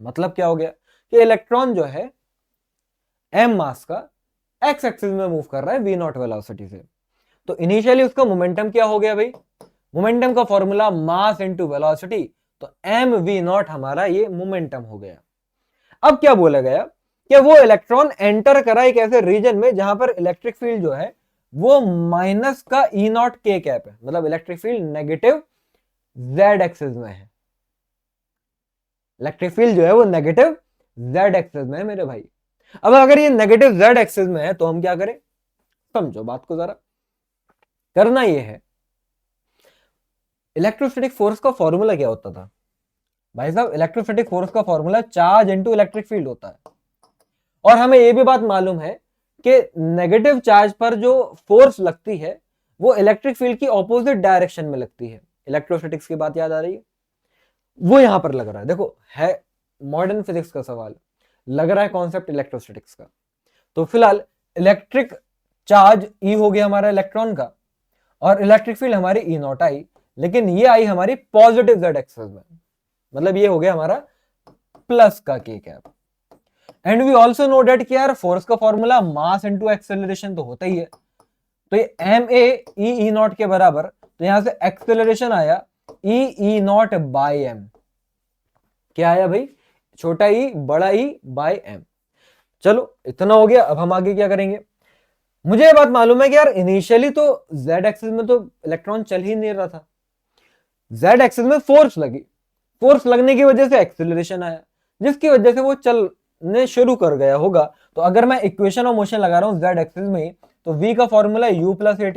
मतलब क्या हो गया कि इलेक्ट्रॉन जो है m मास का x एक्सिस में मूव कर रहा है v0 वेलोसिटी से। तो इनिशियली उसका मोमेंटम क्या हो गया भाई? मोमेंटम का फॉर्मूला मास इनटू वेलोसिटी, तो m v0 हमारा ये मोमेंटम हो गया। अब क्या बोला गया कि वो इलेक्ट्रॉन एंटर करा एक ऐसे रीजन में जहां पर इलेक्ट्रिक फील्ड जो है वो माइनस का E0 k कैप है, मतलब electric field negative z axis में है। इलेक्ट्रिक फील्ड जो है वो नेगेटिव z एक्सिस में है मेरे भाई। अब अगर ये नेगेटिव z एक्सिस में है तो हम क्या करें? समझो बात को जरा। करना ये है, इलेक्ट्रोस्टैटिक फोर्स का फॉर्मूला क्या होता था भाई साहब? इलेक्ट्रोस्टैटिक फोर्स का formula charge into electric field होता है। और हमें यह भी बात मालूम है कि नेगेटिव चार्ज पर जो फोर्स लगती है वो इलेक्ट्रिक फील्ड की ऑपोजिट डायरेक्शन में लगती है। इलेक्ट्रोस्टैटिक्स की बात याद आ रही है? वो यहां पर लग रहा है, देखो है मॉडर्न फिजिक्स का सवाल, लग रहा है कॉन्सेप्ट इलेक्ट्रोस्टैटिक्स का। तो फिलहाल इलेक्ट्रिक चार्ज ई हो गया हमारा इलेक्ट्रॉन का, और इलेक्ट्रिक फील्ड हमारी E0 आई, लेकिन ये आई हमारी पॉजिटिव z एक्सिस में, मतलब ये हो गया हमारा प्लस का k cap. And we also know that कि यार फोर्स का फॉर्मूला मास इनटू एक्सेलरेशन तो होता ही है। तो ये ma के बराबर, तो यहां से एक्सेलरेशन आया E0 बाई m। क्या आया भाई? छोटा ई बड़ा ई बाई m। चलो इतना हो गया, अब हम आगे क्या करेंगे? मुझे ये बात मालूम है कि यार इनिशियली तो z एक्सिस में तो इलेक्ट्रॉन चल ही नहीं रहा था, z एक्सिस में फोर्स लगी, फोर्स लगने की वजह से एक्सेलरेशन आया, जिसकी वजह से वो चलने शुरू कर गया होगा। तो अगर मैं इक्वेशन ऑफ मोशन लगा रहा हूं z एक्सिस में, तो v का फॉर्मूला u प्लस at।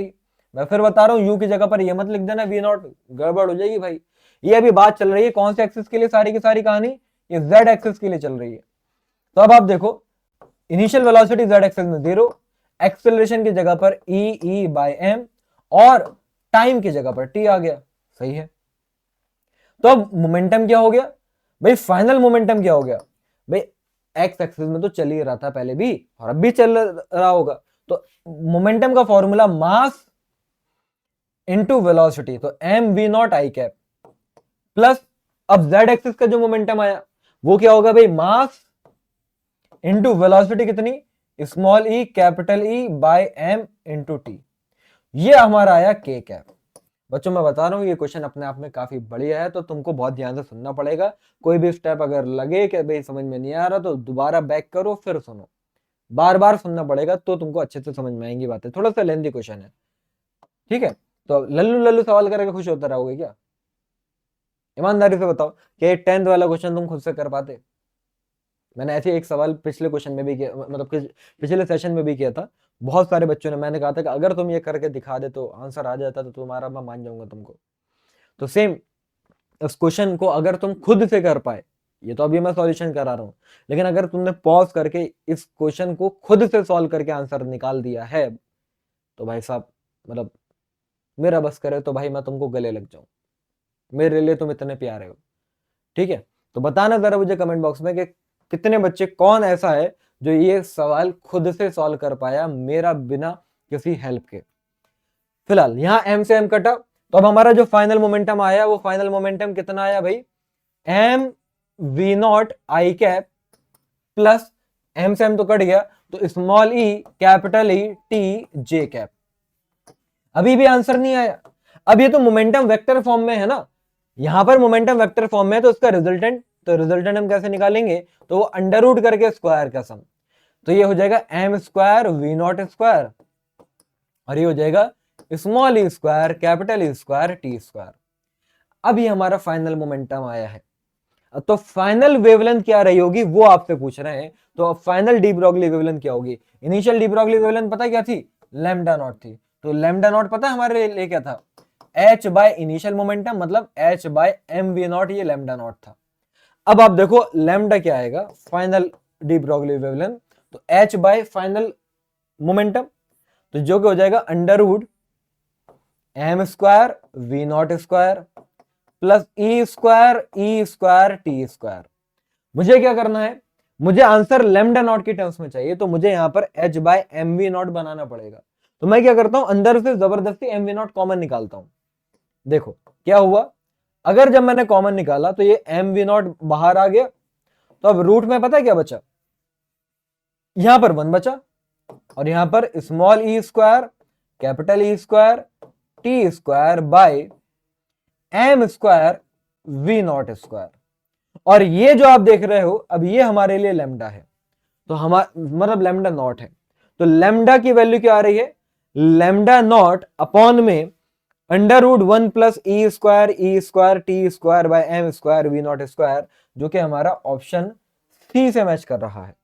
मैं फिर बता रहा हूं u की जगह पर ये मत लिख देना v0, गड़बड़ हो जाएगी भाई। ये अभी बात चल रही है कौन से एक्सिस के लिए? सारी की सारी कहानी ये z एक्सिस के लिए चल रही है। तो अब आप देखो, इनिशियल वेलोसिटी z एक्सिस में 0, एक्सेलरेशन की जगह पर e बाई m, और टाइम की जगह पर टी आ गया, सही है। तो अब मोमेंटम क्या हो गया भाई, फाइनल मोमेंटम क्या हो गया भाई, एक्स एक्सिस में तो चल ही रहा था पहले भी और अब भी चल रहा होगा। तो मोमेंटम का फॉर्मूला मास इनटू वेलोसिटी, तो m v not i cap plus, अब जेड एक्सिस का जो मोमेंटम आया वो क्या होगा भाई, मास इनटू वेलोसिटी कितनी, small e capital E by m into t, ये हमारा आया के कैप। बच्चों मैं बता रहा हूँ ये क्वेश्चन अपने आप में काफी बढ़िया है, तो तुमको बहुत ध्यान से सुनना पड़ेगा। कोई भी स्टेप अगर लगे कि भाई समझ में नहीं आ रहा तो दोबारा बैक करो फिर सुनो, बार बार सुनना पड़ेगा तो तुमको अच्छे से समझ में आएंगी बातें। थोड़ा सा लेंथी क्वेश्चन है, ठीक है। तो लल्लू लल्लू सवाल करके खुश होता रहोगे क्या? ईमानदारी से बताओ कि 10th वाला क्वेश्चन तुम खुद से कर पाते? मैंने ऐसे एक सवाल पिछले क्वेश्चन में भी किया, मतलब पिछले सेशन में भी किया था। बहुत सारे बच्चों ने, मैंने कहा था कि अगर तुम ये करके दिखा दे तो आंसर आ जाता तो तुम्हारा मैं मान जाऊंगा तुमको। तो सेम उस क्वेश्चन को अगर तुम खुद से कर पाए, ये तो अभी मैं सॉल्यूशन करा रहा हूं, लेकिन अगर तुमने पॉज करके इस क्वेश्चन को खुद से सॉल्व करके आंसर निकाल दिया है तो भाई साहब, मतलब मेरा बस करे तो भाई मैं तुमको गले लग जाऊं, मेरे लिए तुम इतने प्यारे हो, ठीक है। तो बताना जरा मुझे कमेंट बॉक्स में कि कितने बच्चे, कौन ऐसा है जो ये सवाल खुद से सॉल्व कर पाया मेरा बिना किसी हेल्प के। फिलहाल यहां एम से एम कटा, तो अब हमारा जो फाइनल मोमेंटम आया वो फाइनल मोमेंटम कितना आया भाई, m v not i cap plus, m से एम तो कट गया तो small e capital E t j cap. अभी भी आंसर नहीं आया। अब ये तो मोमेंटम वेक्टर फॉर्म में है ना, यहां पर मोमेंटम वेक्टर फॉर्म में है तो उसका रिजल्टेंट, तो रिजल्टेंट हम कैसे निकालेंगे, तो वो अंडर रूट करके स्क्वायर का सम, तो ये हो जाएगा m square v not square और ये हो जाएगा small e square capital E square t square. अब ये हमारा फाइनल मोमेंटम आया है। तो फाइनल वेवलेंथ क्या रही होगी वो आपसे पूछ रहे हैं, तो अब फाइनल डी ब्रॉगली वेवलेंथ क्या होगी? इनिशियल डी ब्रॉगली वेवलेंथ पता क्या थी, लैम्डा नॉट थी। तो लैम्डा नॉट पता है हमारे लिए क्या था, एच बाय इनिशियल मोमेंटम मतलब h by m v not, ये लैम्डा नॉट था। अब आप देखो लैम्डा क्या आएगा फाइनल डी ब्रॉगली वेवलेंथ, तो एच बाय फाइनल मोमेंटम, तो जो कि हो जाएगा under root m square v not square plus e square t square. मुझे क्या करना है, मुझे आंसर लैम्डा नॉट की टर्म्स में चाहिए, तो मुझे यहां पर h by m v not बनाना पड़ेगा। तो मैं क्या करता हूं, अंदर से जबरदस्ती एम वी नॉट कॉमन निकालता हूं। देखो क्या हुआ, अगर जब मैंने कॉमन निकाला तो ये एम वी नॉट बाहर आ गया, तो अब रूट में पता है क्या बचा, यहां पर 1 बचा और यहां पर small e square capital E square t square by m square v not square. और ये जो आप देख रहे हो अब ये हमारे लिए लैम्डा है, तो हमारा मतलब लैम्डा नॉट है। तो लैम्डा की वैल्यू क्या आ रही है, लैम्डा नॉट अपॉन में under root 1 plus e square t square by m square v not square, जो कि हमारा ऑप्शन सी से मैच कर रहा है।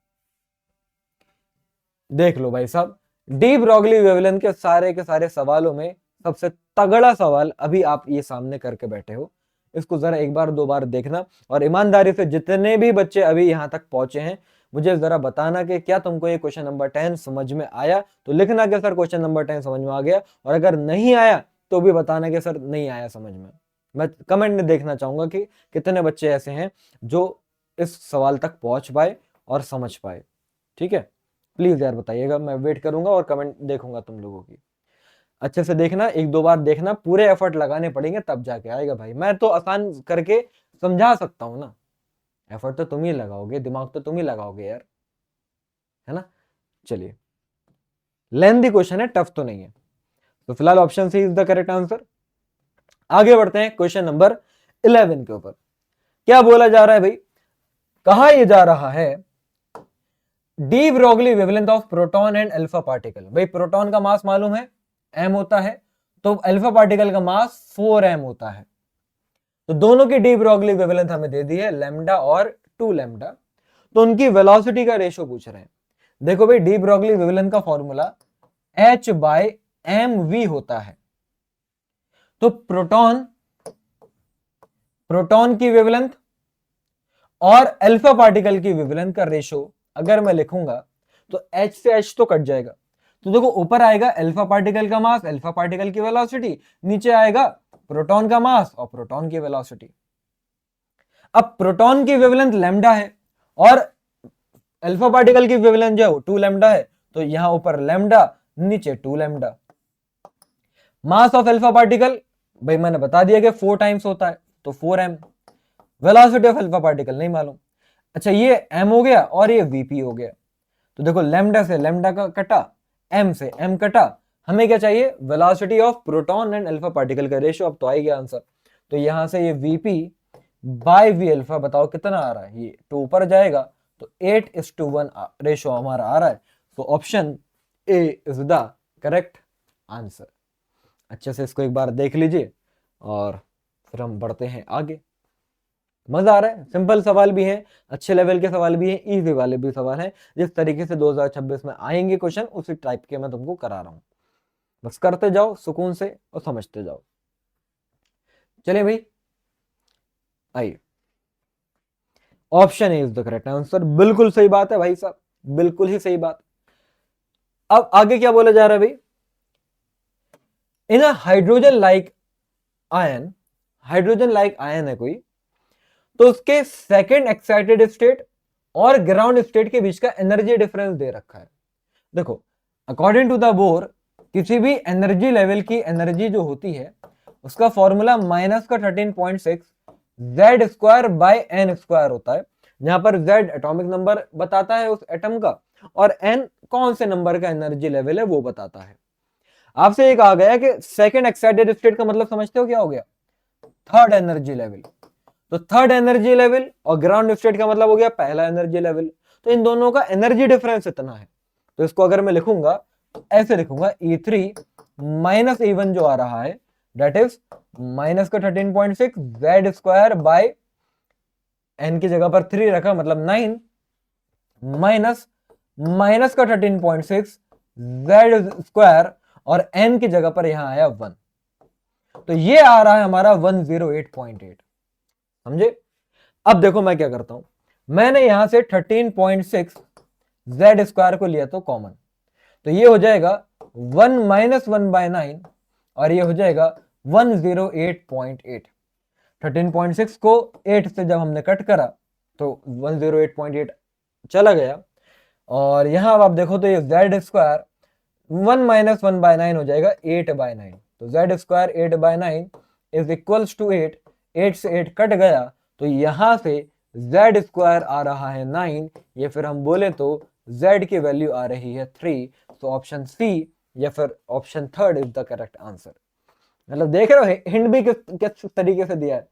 देख लो भाई साहब, डी ब्रॉगली वेवलेंथ के सारे सवालों में सबसे तगड़ा सवाल अभी आप ये सामने करके बैठे हो। इसको जरा एक बार दो बार देखना और ईमानदारी से जितने भी बच्चे अभी यहां तक पहुंचे हैं मुझे जरा बताना कि क्या तुमको ये क्वेश्चन नंबर 10 समझ में आया, तो लिखना कि सर क्वेश्चन नंबर 10 समझ में आ गया, और अगर नहीं आया तो भी बताना कि सर नहीं आया समझ में। मैं कमेंट में देखना चाहूंगा कि कितने बच्चे ऐसे हैं जो इस सवाल तक पहुंच पाए और समझ पाए, ठीक है। प्लीज यार बताइएगा, मैं वेट करूंगा और कमेंट देखूंगा तुम लोगों की। अच्छे से देखना, एक दो बार देखना, पूरे एफर्ट लगाने पड़ेंगे तब जाके आएगा भाई। मैं तो आसान करके समझा सकता हूं ना, एफर्ट तो तुम ही लगाओगे, दिमाग तो तुम ही लगाओगे यार, है ना। चलिए, लेंथी क्वेश्चन है, टफ तो नहीं है, तो फिलहाल option C is the correct answer. आगे बढ़ते हैं क्वेश्चन नंबर 11 के ऊपर। क्या बोला जा रहा है भाई, कहा यह जा रहा है D Broglie wavelength of proton and alpha particle. भाई प्रोटॉन का मास मालूम है m होता है, तो अल्फा पार्टिकल का मास 4m होता है। तो दोनों की डी ब्रॉगली वेवलेंथ हमें दे दी है लैम्डा और 2 लैम्डा, तो उनकी वेलोसिटी का रेशियो पूछ रहे हैं। देखो भाई डी ब्रॉगली वेवलेंथ का formula h by m v होता है, तो प्रोटॉन की वेवलेंथ और अल्फा पार्टिकल की वेवलेंथ का रेशियो अगर मैं लिखूंगा तो h से h तो कट जाएगा, तो देखो ऊपर आएगा अल्फा पार्टिकल का मास, अल्फा पार्टिकल की वेलोसिटी, नीचे आएगा प्रोटॉन का मास और प्रोटॉन की वेलोसिटी। अब प्रोटॉन की वेवलेंथ लैम्डा है और अल्फा पार्टिकल की वेवलेंथ जो है वो 2 लैम्डा है, तो यहां ऊपर लैम्डा नीचे 2 lambda. Mass of alpha particle भाई मैंने बता दिया कि 4 टाइम्स होता है, तो 4m। Velocity of alpha particle नहीं मालूम। अच्छा ये m हो गया और ये vp हो गया। तो देखो लैम्डा से लैम्डा का कटा, m से m कटा, हमें क्या चाहिए, velocity of proton and alpha particle का रेशियो। अब तो आ ही गया आंसर। तो यहां से ये vp बाय वी अल्फा बताओ कितना आ रहा है, ये 2 ऊपर जाएगा तो 8:1 रेशियो हमारा आ रहा है। तो option A is the correct answer. अच्छे से इसको एक बार देख लीजिए और फिर हम बढ़ते हैं आगे। मजा आ रहा है, सिंपल सवाल भी है, अच्छे लेवल के सवाल भी है, इजी वाले भी सवाल है। जिस तरीके से 2026 में आएंगे क्वेश्चन उसी टाइप के मैं तुमको करा रहा हूं। बस करते जाओ सुकून से और समझते जाओ। चलिए भाई आइए, option A is the correct answer. बिल्कुल सही बात है भाई साहब, बिल्कुल ही सही बात। अब आगे क्या बोला जा रहा है भाई, in hydrogen like ion, hydrogen like ion है कोई, तो उसके सेकंड एक्साइटेड स्टेट और ग्राउंड स्टेट के बीच का एनर्जी डिफरेंस दे रखा है। देखो अकॉर्डिंग टू द बोर किसी भी एनर्जी लेवल की एनर्जी जो होती है उसका फॉर्मूला माइनस का 13.6 z square by n square होता है, जहां पर जेड एटॉमिक नंबर बताता है उस एटम का और एन कौन से नंबर का एनर्जी लेवल है वो बताता है। आपसे एक आ गया कि सेकंड एक्साइटेड स्टेट का मतलब समझते हो क्या हो गया, थर्ड एनर्जी लेवल। तो थर्ड एनर्जी लेवल और ग्राउंड स्टेट का मतलब हो गया पहला एनर्जी लेवल। तो इन दोनों का एनर्जी डिफरेंस इतना है। तो इसको अगर मैं लिखूंगा तो ऐसे लिखूंगा E3 माइनस E1 जो आ रहा है दैट इज माइनस का 13.6 जेड स्क्वायर बाय एन की जगह पर 3 रखा मतलब 9 माइनस माइनस का 13.6 जेड स्क्वायर और एन की जगह पर यहां आया 1। तो ये आ रहा है हमारा 108.8। समझे। अब देखो मैं क्या करता हूं, मैंने यहां से 13.6 जेड स्क्वायर को लिया तो कॉमन, तो ये हो जाएगा 1 माइनस 1/9 और ये हो जाएगा 108.8। 13.6 को 8 से जब हमने कट करा तो 108.8 चला गया। और यहां अब आप देखो तो ये जेड स्क्वायर 1 माइनस 1/9 हो जाएगा 8/9। तो z square 8/9 is equals to 8। 8 से 8 कट गया तो यहां से जेड स्क्वायर आ रहा है 9, ये फिर हम बोले तो जेड की वैल्यू आ रही है 3। तो ऑप्शन सी या फिर option third is the correct answer. मतलब देख रहे हो हिंट भी किस तरीके से दिया है,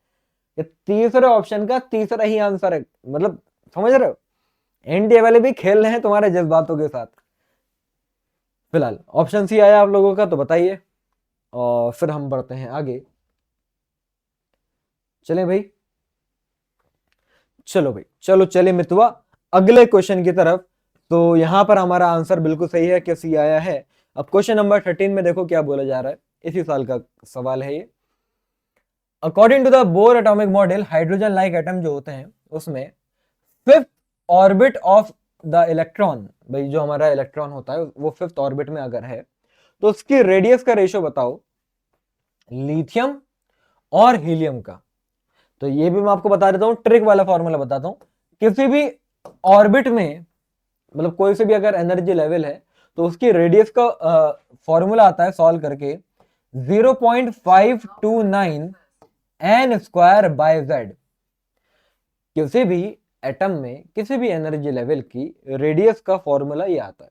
ये तीसरे ऑप्शन का तीसरा ही आंसर है। मतलब समझ रहे हो, एनडीए वाले भी खेल रहे हैं तुम्हारे जज्बातों के साथ। फिलहाल ऑप्शन सी आया आप लोगों का, तो बताइए और फिर हम बढ़ते हैं आगे। चले भाई, चलो भाई, चलो चले मितवा अगले क्वेश्चन की तरफ। तो यहां पर हमारा आंसर बिल्कुल सही है कि सी आया है। अब क्वेश्चन नंबर 13 में देखो क्या बोला जा रहा है, इसी साल का सवाल है ये। According to the Bohr atomic model hydrogen like atom जो होते हैं उसमें fifth orbit of the electron, भाई जो हमारा इलेक्ट्रॉन होता है वो फिफ्थ ऑर्बिट में अगर है तो उसकी रेडियस का रेशियो बताओ लिथियम और हीलियम का। तो ये भी मैं आपको बता देता हूं, ट्रिक वाला फॉर्मूला बताता हूं। किसी भी ऑर्बिट में मतलब कोई से भी अगर एनर्जी लेवल है तो उसकी रेडियस का फॉर्मूला आता है सॉल्व करके 0.529 एन स्क्वायर बाय जेड। किसी भी एटम में किसी भी एनर्जी लेवल की रेडियस का फॉर्मूला ये आता है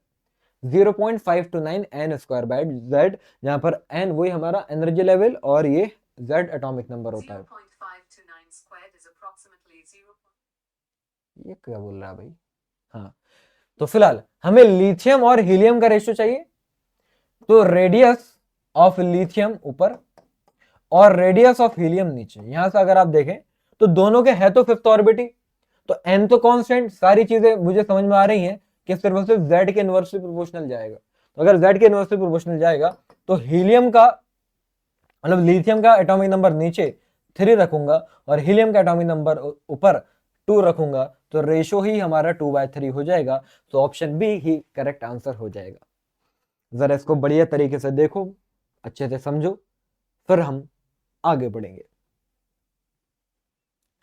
0.529 एन स्क्वायर बाय जेड, जहां पर एन वही हमारा एनर्जी लेवल और ये जेड एटॉमिक नंबर होता है। ये क्या बोल रहा है भाई। हाँ, तो फिलहाल हमें लिथियम और हीलियम का रेशियो चाहिए। तो रेडियस ऑफ लिथियम ऊपर और रेडियस ऑफ हीलियम नीचे। यहां से अगर आप देखें तो दोनों के है तो फिफ्थ ऑर्बिट ही, तो एन तो कांस्टेंट, सारी चीजें मुझे समझ में आ रही हैं कि सिर्फ और सिर्फ जेड के इनवर्सली प्रोपोर्शनल जाएगा। तो अगर जेड के इनवर्सली प्रोपोर्शनल जाएगा तो हीलियम का मतलब लिथियम का एटॉमिक नंबर नीचे 3 रखूंगा और हीलियम का एटॉमिक नंबर ऊपर 2 रखूंगा, तो रेशो ही हमारा 2/3 हो जाएगा। तो ऑप्शन बी ही करेक्ट आंसर हो जाएगा। जरा इसको बढ़िया तरीके से देखो, अच्छे से समझो, फिर हम आगे बढ़ेंगे।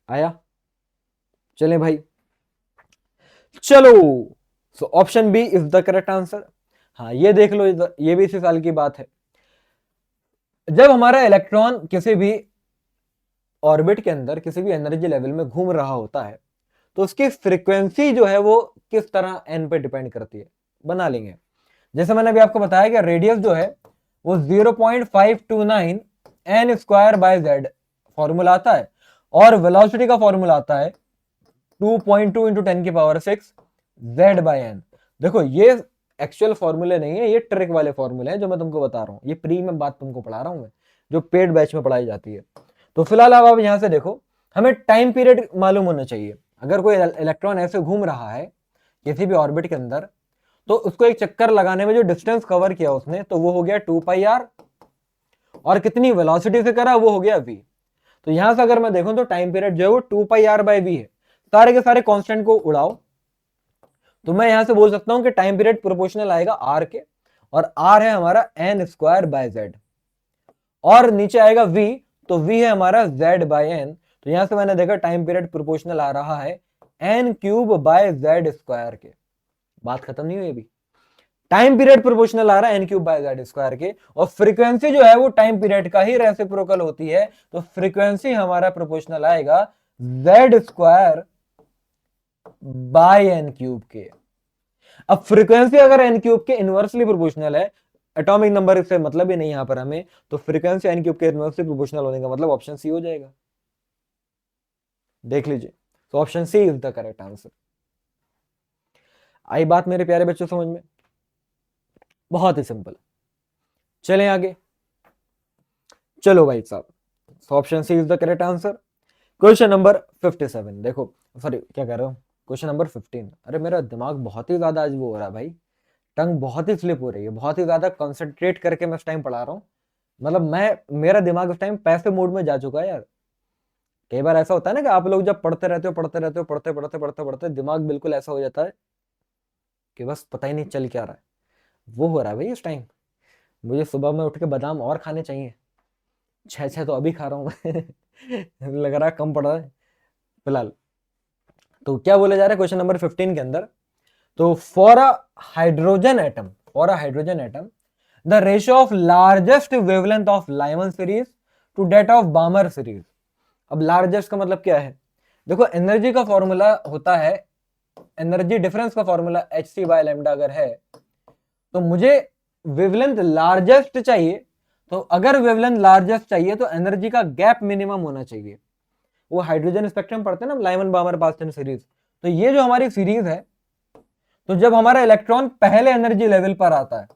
आया? चलें भाई, चलो। So option B is the correct answer. हाँ, ये देख लो, ये भी इसी साल की बात है। जब हमारा इलेक्ट्रॉन किसी भी ऑर्बिट के अंदर किसी भी एनर्जी लेवल में घूम रहा होता है, तो उसकी फ्रीक्वेंसी जो है वो किस तरह एन पे डिपेंड करती है, बना लेंगे। जैसे मैंने अभी आपको बताया कि रेडियस जो है वो 0.529 n square by z formula आता है, और वेलोसिटी का फॉर्मूला आता है 2.2 इंटू 10⁶ जेड बाय एन। देखो, ये एक्चुअल फॉर्मूले नहीं है, ये ट्रिक वाले फॉर्मूले हैं जो मैं तुमको बता रहा हूँ। ये प्री में बात तुमको पढ़ा रहा हूँ मैं, जो पेड बैच में पढ़ाई जाती है। तो फिलहाल अब आप यहां से देखो, हमें टाइम पीरियड मालूम होना चाहिए। अगर कोई इलेक्ट्रॉन ऐसे घूम रहा है किसी भी ऑर्बिट के अंदर, तो उसको एक चक्कर लगाने में जो डिस्टेंस कवर किया उसने, तो वो हो गया 2πr, और कितनी वेलोसिटी से करा वो हो गया v। तो यहां से अगर मैं देखूं तो टाइम पीरियड जो है वो 2πr/v है। सारे के सारे कांस्टेंट को उड़ाओ, तो मैं यहां से बोल सकता हूं कि टाइम पीरियड प्रोपोर्शनल आएगा r के, और r है हमारा n स्क्वायर बाय जेड, और नीचे आएगा v, तो v है हमारा z बाय n। तो यहां से मैंने देखा टाइम पीरियड प्रोपोर्शनल आ रहा है n³ बाय जेड स्क्वायर के। बात खत्म नहीं हुई अभी, टाइम पीरियड प्रोपोर्शनल आ रहा है n³ बाय जेड स्क्वायर के, और फ्रीक्वेंसी जो है वो टाइम पीरियड का ही रेसिप्रोकल होती है, तो फ्रीक्वेंसी हमारा प्रोपोर्शनल आएगा जेड स्क्वायर बाय n³ के। अब फ्रीक्वेंसी अगर n³ के इनवर्सली प्रोपोर्शनल है, एटॉमिक नंबर से मतलब ही नहीं यहां पर हमें, तो फ्रीक्वेंसी n³ के इनवर्सली प्रोपोर्शनल होने का मतलब ऑप्शन सी हो जाएगा। देख लीजिए, तो option C is the correct answer. आई बात मेरे प्यारे बच्चों समझ में? बहुत ही सिंपल। चलें आगे। चलो भाई साहब, option C is the correct answer. Question number 57 देखो, सॉरी क्या कह रहा हूं, क्वेश्चन नंबर 15। अरे मेरा दिमाग बहुत ही ज्यादा आज वो हो रहा है भाई, टंग बहुत ही स्लिप हो रही है, बहुत ही ज्यादा कंसंट्रेट करके मैं इस टाइम पढ़ा रहा हूँ। मतलब मेरा दिमाग इस टाइम पैसे मोड में जा चुका है यार। कई बार ऐसा होता है ना कि आप लोग जब पढ़ते रहते हो, पढ़ते रहते हो, पढ़ते पढ़ते पढ़ते पढ़ते दिमाग बिल्कुल ऐसा हो जाता है कि बस पता ही नहीं चल क्या रहा है। वो हो रहा है भाई इस टाइम। मुझे सुबह में उठ के बादाम और खाने चाहिए, 6 तो अभी खा रहा हूँ मैं लग रहा है कम पड़ रहा है फिलहाल। तो क्या बोले जा रहा है क्वेश्चन नंबर 15 के अंदर, तो for a hydrogen atom, the ratio of largest wavelength of Lyman series to that of Balmer series. अब लार्जेस्ट का मतलब क्या है? देखो, एनर्जी का फॉर्मूला होता है, एनर्जी डिफरेंस का फॉर्मूला hc/λ अगर है, तो मुझे वेवलेंथ लार्जेस्ट चाहिए। तो अगर वेवलेंथ लार्जेस्ट चाहिए तो एनर्जी का गैप मिनिमम होना चाहिए। वो हाइड्रोजन स्पेक्ट्रम पढ़ते हैं ना, लाइमन बामर बाल्सन सीरीज। तो ये जो हमारी सीरीज है, तो जब हमारा इलेक्ट्रॉन पहले एनर्जी लेवल पर आता है,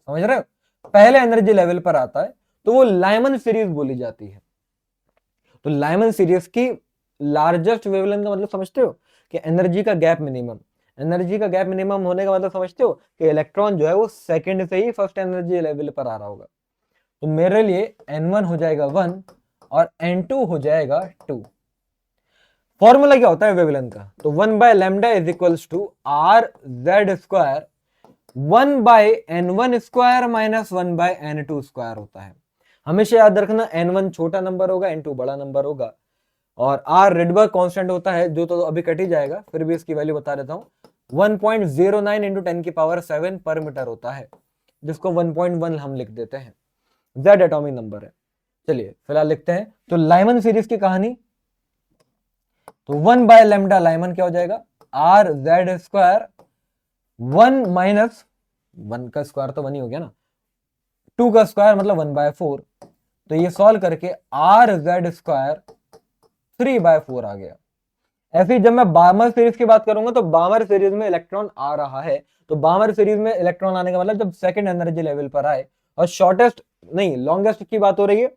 समझ रहे हो, पहले एनर्जी लेवल पर आता है, तो वो लाइमन सीरीज बोली जाती है। तो लाइमन सीरीज की लार्जेस्ट वेवलेंथ का मतलब समझते हो कि एनर्जी का गैप मिनिमम। एनर्जी का गैप मिनिमम होने का मतलब समझते हो कि इलेक्ट्रॉन जो है वो सेकंड से ही फर्स्ट एनर्जी लेवल पर आ रहा होगा। तो मेरे लिए n1 हो जाएगा 1 और n2 हो जाएगा 2। फॉर्मूला क्या होता है वेवलेंथ का? तो 1/λ is equals to R Z square 1/n1 square minus 1/n2 square होता है। हमेशा याद रखना, n1 छोटा नंबर होगा, n2 बड़ा नंबर होगा, और r रेडबर्ग कांस्टेंट होता है जो तो अभी कट ही जाएगा, फिर भी इसकी वैल्यू बता देता हूं, 1.09 इंटू 10⁻7 पर मीटर होता है, जिसको 1.1 हम लिख देते हैं। z एटॉमिक नंबर है। चलिए फिलहाल लिखते हैं। तो लाइमन सीरीज की कहानी, तो 1/λ लाइमन क्या हो जाएगा, आर जेड स्क्वायर 1 माइनस 1 का स्क्वायर तो 1 ही हो गया ना, 2 का स्क्वायर मतलब 1/4। तो ये सॉल्व करके आर जेड स्क्वायर 3/4 आ गया। ऐसे ही जब मैं बामर सीरीज की बात करूंगा, तो बामर सीरीज में इलेक्ट्रॉन आ रहा है, तो बामर सीरीज में इलेक्ट्रॉन आने का मतलब जब सेकंड एनर्जी लेवल पर आए, और शॉर्टेस्ट नहीं लॉन्गेस्ट की बात हो रही है,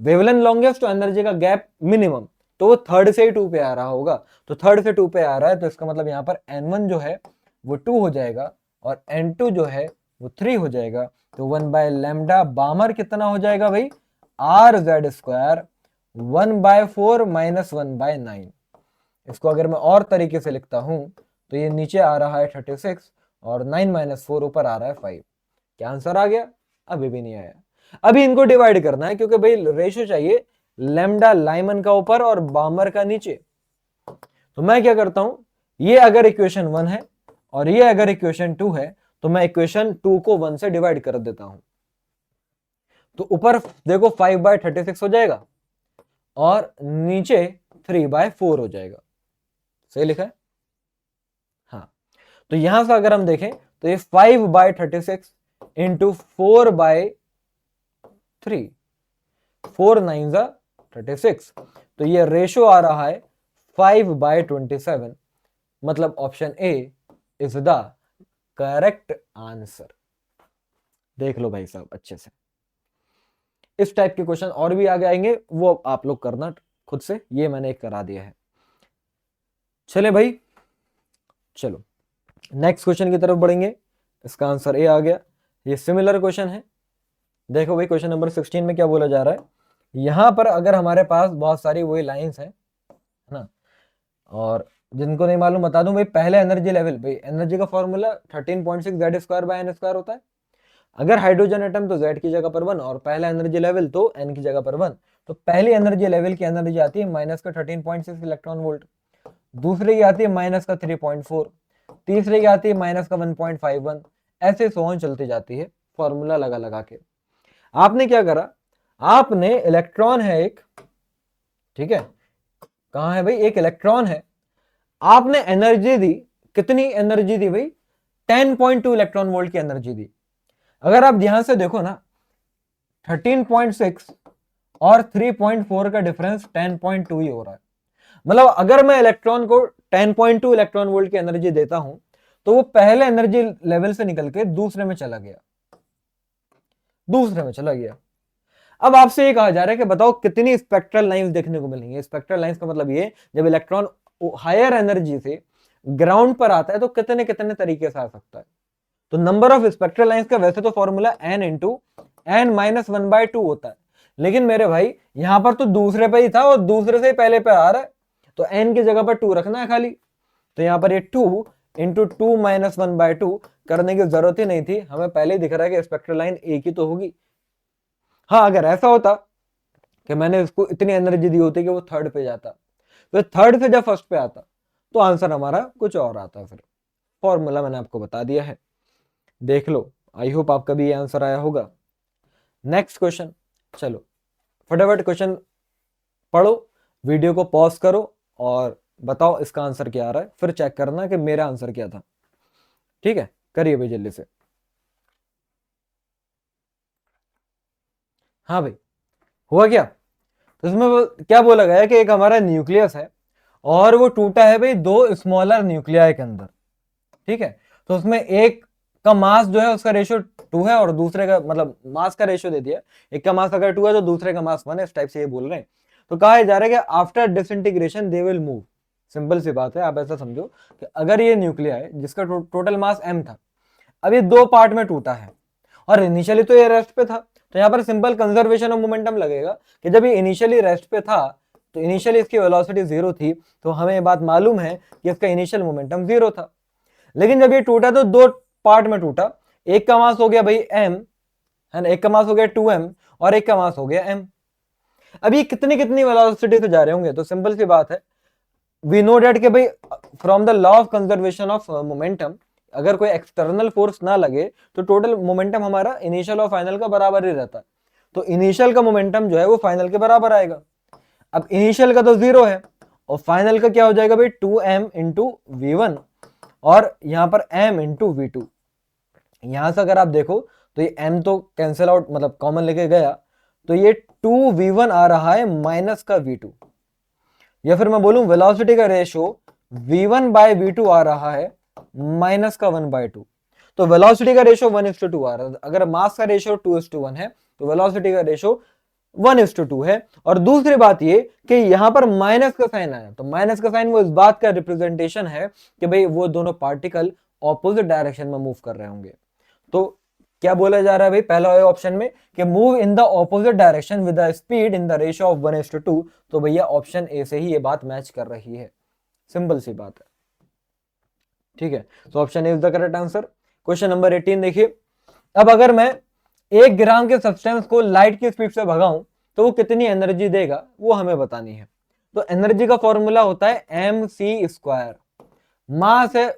वेवलेंथ लॉन्गेस्ट तो एनर्जी का गैप मिनिमम, तो वो थर्ड से ही 2 पे आ रहा होगा। तो थर्ड से 2 पे आ रहा है, तो इसका मतलब यहाँ पर n1 जो है वो 2 हो जाएगा, और n2 जो है वो 3 हो जाएगा। तो 1/λ बामर कितना हो जाएगा भाई, आर जेड स्क्वायर 1/4 माइनस 1/9। इसको अगर मैं और तरीके से लिखता हूं, तो ये नीचे आ रहा है 36 और 9 - 4 ऊपर आ रहा है 5। क्या आंसर आ गया? अभी भी नहीं आया। अभी इनको डिवाइड करना है क्योंकि भाई रेशियो चाहिए लैम्डा लाइमन का ऊपर और बामर का नीचे। तो मैं क्या करता हूं, ये अगर इक्वेशन 1 है और ये अगर इक्वेशन 2 है तो मैं इक्वेशन 2 को 1 से डिवाइड कर देता हूं। तो ऊपर देखो 5/36 हो जाएगा और नीचे 3/4 हो जाएगा। सही लिखा है? हाँ। तो यहां से अगर हम देखें तो ये 5/36 इंटू 4/3, 4 9 36। तो ये रेशो आ रहा है 5/27। मतलब option A is the correct answer. देख लो भाई साहब अच्छे से। इस टाइप के क्वेश्चन और भी आगे आएंगे, वो आप लोग करना खुद से, ये मैंने एक करा दिया है। चले भाई, चलो नेक्स्ट क्वेश्चन की तरफ बढ़ेंगे। इसका आंसर ए आ गया। ये सिमिलर क्वेश्चन है। देखो भाई क्वेश्चन नंबर 16 में क्या बोला जा रहा है। यहां पर अगर हमारे पास बहुत सारी वही लाइंस है ना, और जिनको नहीं मालूम बता दूं भाई, पहले एनर्जी लेवल, भाई एनर्जी का फॉर्मूला 13.6 Z²/n² होता है। अगर हाइड्रोजन एटम तो Z की जगह पर 1 और पहला एनर्जी लेवल तो N की जगह पर 1। तो पहली एनर्जी लेवल की एनर्जी आती है माइनस का 13.6 इलेक्ट्रॉन वोल्ट, दूसरे की आती है माइनस का 3.4, तीसरे की आती है माइनस का 1.51, ऐसे सोहन चलती जाती है फॉर्मूला लगा लगा के। आपने क्या करा, आपने इलेक्ट्रॉन है एक, ठीक है, कहां है भाई, एक इलेक्ट्रॉन है, आपने एनर्जी दी, कितनी एनर्जी दी भाई, 10.2 इलेक्ट्रॉन वोल्ट की एनर्जी दी। अगर आप ध्यान से देखो ना, 13.6 और 3.4 का डिफरेंस 10.2 ही हो रहा है। मतलब अगर मैं इलेक्ट्रॉन को 10.2 इलेक्ट्रॉन वोल्ट की एनर्जी देता हूं तो वो पहले एनर्जी लेवल से निकल के दूसरे में चला गया, दूसरे में चला गया। अब आपसे ये कहा जा रहा है कि बताओ कितनी स्पेक्ट्रल लाइंस देखने को मिलेंगी। स्पेक्ट्रल लाइंस का मतलब ये, जब इलेक्ट्रॉन हायर एनर्जी से ग्राउंड पर आता है तो कितने कितने तरीके से आ सकता है। तो नंबर ऑफ स्पेक्ट्रल लाइंस का वैसे तो फॉर्मूला n इंटू n-1/2 होता है, लेकिन मेरे भाई यहां पर तो दूसरे पे ही था और दूसरे से पहले पे आ रहा है, तो n की जगह पर 2 रखना है खाली। तो यहां पर ये 2 इंटू 2-1/2 करने की जरूरत ही नहीं थी, हमें पहले ही दिख रहा है कि स्पेक्ट्रल लाइन एक ही तो होगी। हाँ, अगर ऐसा होता कि मैंने इसको इतनी एनर्जी दी होती कि वो थर्ड पे जाता, तो थर्ड से जब फर्स्ट पे आता तो आंसर हमारा कुछ और आता। फिर फॉर्मूला मैंने आपको बता दिया है, देख लो। आई होप आपका भी ये आंसर आया होगा। नेक्स्ट क्वेश्चन, चलो फटाफट क्वेश्चन पढ़ो, वीडियो को पॉज करो और बताओ इसका आंसर क्या आ रहा है, फिर चेक करना कि मेरा आंसर क्या था। ठीक है, करिए भाई जल्दी से। हाँ भाई, हुआ क्या? तो इसमें क्या बोला गया कि एक हमारा न्यूक्लियस है और वो टूटा है भाई दो स्मॉलर न्यूक्लियाई के अंदर। ठीक है, तो उसमें एक का मास जो है उसका रेशियो 2 है और दूसरे का, मतलब मास का रेशियो दे दिया, एक का मास अगर 2 है तो दूसरे का मास 1 है, इस टाइप से ये बोल रहे हैं। तो कहा जा रहा है कि after disintegration they will move. Simple सी बात है, आप ऐसा समझो कि अगर ये न्यूक्लिया है जिसका टोटल मास m था, अब ये दो पार्ट में टूटा है और इनिशियली तो ये रेस्ट पे था, तो यहाँ पर सिंपल कंजर्वेशन ऑफ मोमेंटम लगेगा कि जब ये इनिशियली रेस्ट पे था तो इनिशियली इसकी वेलोसिटी 0 थी, तो हमें ये बात मालूम है कि इसका इनिशियल मोमेंटम 0 था। लेकिन जब ये टूटा तो दो पार्ट में टूटा, एक का मास हो गया भाई m, है ना, एक का मास हो गया 2m और एक का मास हो गया m। अब ये कितनी कितनी वेलोसिटी से जा रहे होंगे, तो सिंपल सी बात है, वी नो डेट कि भाई from the law of conservation of momentum, अगर कोई एक्सटर्नल फोर्स ना लगे तो टोटल मोमेंटम हमारा इनिशियल और फाइनल का बराबर ही रहता है। तो इनिशियल का मोमेंटम जो है वो फाइनल के बराबर आएगा। अब इनिशियल का तो 0 है और फाइनल का क्या हो जाएगा भाई 2m इंटू v1 और यहां पर m इंटू v2। यहां से अगर आप देखो तो ये m तो कैंसिल आउट, मतलब कॉमन लेके गया, तो ये 2v1 आ रहा है माइनस का v2, या फिर मैं बोलूं वेलोसिटी का रेशियो v1/v2 आ रहा है माइनस का 1/2। तो वेलोसिटी का रेशियो 1:2 आ रहा है। अगर मास का रेशियो 2:1 है तो वेलोसिटी का रेशियो 1:2 है। और दूसरी बात ये कि यहां पर माइनस का साइन आया, तो माइनस का साइन वो इस बात का रिप्रेजेंटेशन है कि भाई वो दोनों पार्टिकल ऑपोजिट डायरेक्शन में मूव कर रहे होंगे। तो क्या बोला जा रहा है भाई पहला ऑप्शन में कि move in the opposite direction with the speed in the ratio of 1:2। तो भैया ऑप्शन ए से ही ये बात मैच कर रही है, सिंपल सी बात है। ठीक है, तो option A is the correct answer. Question number 18 देखिए, अब अगर मैं 1 ग्राम के सब्सटेंस को लाइट की स्पीड से भगाऊं तो वो कितनी एनर्जी देगा वो हमें बतानी है। तो एनर्जी का फॉर्मूला होता है mc²। मास है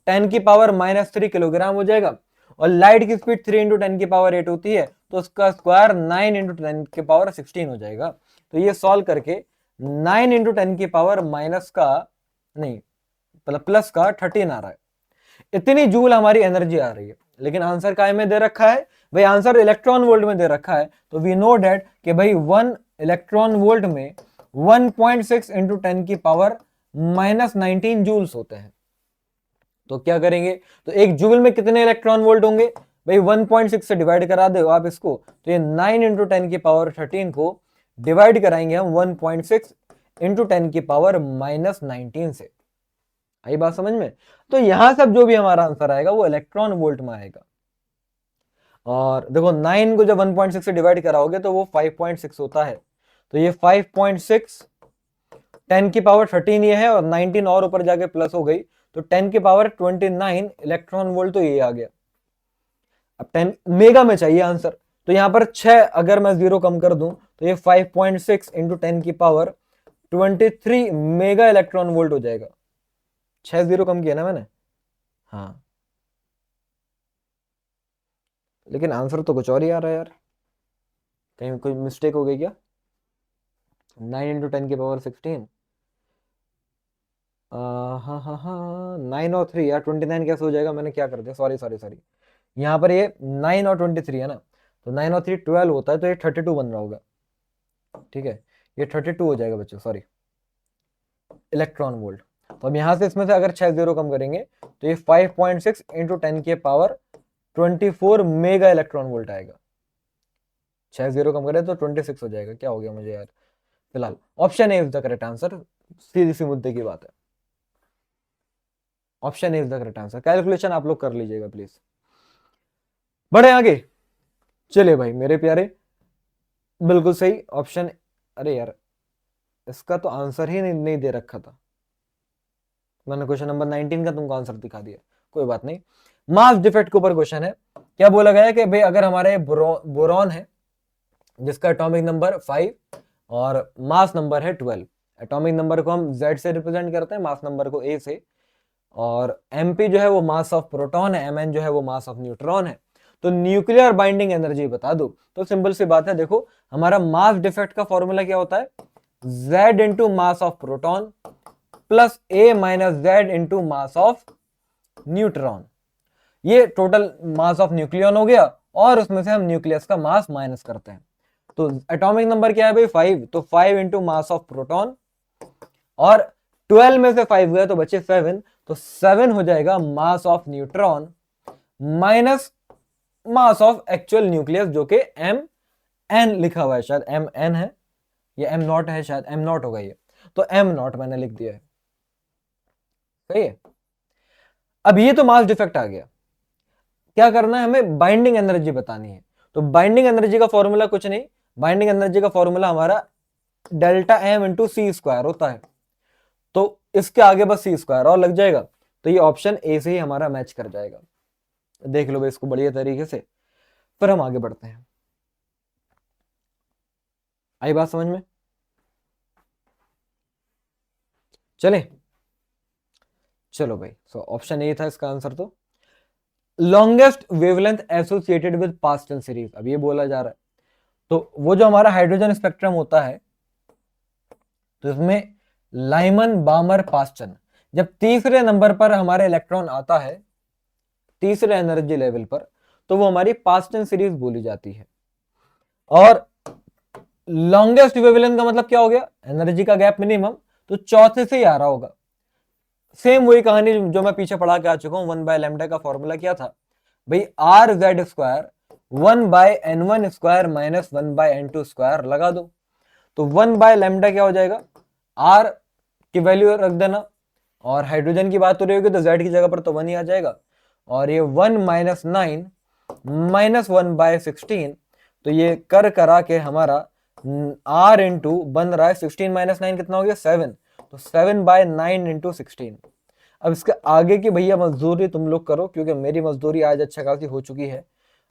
10⁻³ किलोग्राम हो जाएगा, और लाइट की स्पीड 3 × 10⁸ होती है, तो उसका स्क्वायर 9 × 10⁻16 हो जाएगा। तो ये सॉल्व करके 9 × 10⁻- का नहीं प्लस का 13 आ रहा है। इतनी जूल हमारी एनर्जी आ रही है। लेकिन आंसर काय में दे रखा है भाई, आंसर इलेक्ट्रॉन वोल्ट में दे रखा है। तो वी नो डेट कि भाई 1 इलेक्ट्रॉन वोल्ट में 1.6 × 10⁻19 जूल्स होते हैं। तो क्या करेंगे, तो एक जूल में कितने इलेक्ट्रॉन वोल्ट होंगे भाई, 1.6 से डिवाइड करा दो आप इसको, तो ये 9 × 10⁻13 को डिवाइड कराएंगे हम 1.6 × 10⁻19 से। आई बात समझ में। तो यहां सब जो भी हमारा आंसर आएगा वो इलेक्ट्रॉन वोल्ट में आएगा। और देखो 9 को जब 1.6 से डिवाइड कराओगे तो वो 5.6 होता है। तो ये 5.6 10⁻13 ये है, और 19 और ऊपर जाके प्लस हो गई, तो 10⁻29 इलेक्ट्रॉन वोल्ट तो ये आ गया। अब 10 मेगा में चाहिए आंसर, तो यहां पर 6 अगर मैं 0 कम कर दूं तो ये 5.6 × 10⁻23 मेगा इलेक्ट्रॉन वोल्ट हो जाएगा। 6 0 कम किया ना मैंने, हाँ, लेकिन आंसर तो कुछ और ही आ रहा है यार, कहीं कोई मिस्टेक हो गई क्या। 9 × 10⁻16, हाँ हाँ हाँ, 9 और 3 यार, 29 कैसे हो जाएगा, मैंने क्या कर दिया, सॉरी सॉरी सॉरी। यहाँ पर ये 9 और 23 है ना, तो 9 और 3 12 होता है, तो ये 32 बन रहा होगा। ठीक है, ये 32 हो जाएगा बच्चों, सॉरी, इलेक्ट्रॉन वोल्ट। तो अब यहाँ से इसमें से अगर 6 0 कम करेंगे तो ये 5.6 × 10⁻24 मेगा इलेक्ट्रॉन वोल्ट आएगा। 6 0 कम करें तो 26 हो जाएगा। क्या हो गया मुझे यार, फिलहाल option A is the correct answer. सीधी सी मुद्दे की बात है, option A is the correct answer. Calculation आप लोग कर लीजिएगा प्लीज। बढ़े आगे, चलिए भाई मेरे प्यारे, बिल्कुल सही ऑप्शन। अरे यार, इसका तो आंसर ही नहीं दे रखा था, मैंने क्वेश्चन नंबर 19 का तुमको आंसर दिखा दिया, कोई बात नहीं। मास डिफेक्ट के ऊपर क्वेश्चन है। क्या बोला गया है कि भाई अगर हमारे बोरॉन है जिसका एटॉमिक नंबर 5 और मास नंबर है 12, एटॉमिक नंबर को हम Z से रिप्रेजेंट करते हैं, मास नंबर को A से, और Mp जो है वो मास ऑफ प्रोटॉन है, Mn जो है वो मास ऑफ न्यूट्रॉन है। तो न्यूक्लियर बाइंडिंग एनर्जी बता दो। तो सिंपल सी बात है, देखो हमारा मास डिफेक्ट का फॉर्मूला क्या होता है, Z into mass of proton plus A minus Z into mass of neutron. ये टोटल मास ऑफ न्यूक्लियन हो गया, और उसमें से हम न्यूक्लियस का मास माइनस करते हैं। तो एटॉमिक नंबर क्या है भाई 5, तो 5 इंटू मास ऑफ प्रोटॉन, और 12 में से 5 गया तो बचे 7, तो 7 हो जाएगा mass of neutron minus mass of actual nucleus, जो कि M n लिखा हुआ है, शायद M n है या M नॉट है, शायद M नॉट होगा ये, तो M नॉट मैंने लिख दिया है। सही है। अब ये तो मास डिफेक्ट आ गया, क्या करना है हमें, बाइंडिंग एनर्जी बतानी है। तो बाइंडिंग एनर्जी का फॉर्मूला कुछ नहीं, बाइंडिंग एनर्जी का फॉर्मूला हमारा डेल्टा एम इंटू सी स्क्वायर होता है। तो इसके आगे बस सी स्क्वायर और लग जाएगा, तो ये ऑप्शन ए से ही हमारा मैच कर जाएगा। देख लो भाई इसको बढ़िया तरीके से, फिर हम आगे बढ़ते हैं। आई बात समझ में, चले, चलो भाई। सो ऑप्शन ए था इसका आंसर। तो longest wavelength associated with pastel series, अब ये बोला जा रहा है, तो वो जो हमारा हाइड्रोजन स्पेक्ट्रम होता है, तो इसमें लाइमन बामर पास्टन, जब तीसरे नंबर पर हमारे इलेक्ट्रॉन आता है, तीसरे एनर्जी लेवल पर, तो वो हमारी पास्टन सीरीज बोली जाती है। और लॉन्गेस्ट वेवलेंथ का मतलब क्या हो गया, एनर्जी का गैप मिनिमम, तो चौथे से ही आ रहा होगा। सेम वही कहानी जो मैं पीछे पढ़ा के आ चुका हूं, 1/λ का फॉर्मूला क्या था भाई, RZ² 1/n1² माइनस 1/n2² लगा दो, तो 1/λ क्या हो जाएगा, R की वैल्यू रख देना, और हाइड्रोजन की बात हो रही होगी तो Z की जगह पर तो 1 ही आ जाएगा, और ये 1 - 9 माइनस 1/16, तो ये कर करा के हमारा R इंटू बन रहा है 16 - 9 कितना हो गया 7, तो 7/9 इंटू 16। अब इसके आगे की भैया मजदूरी तुम लोग करो, क्योंकि मेरी मजदूरी आज अच्छा खासी हो चुकी है,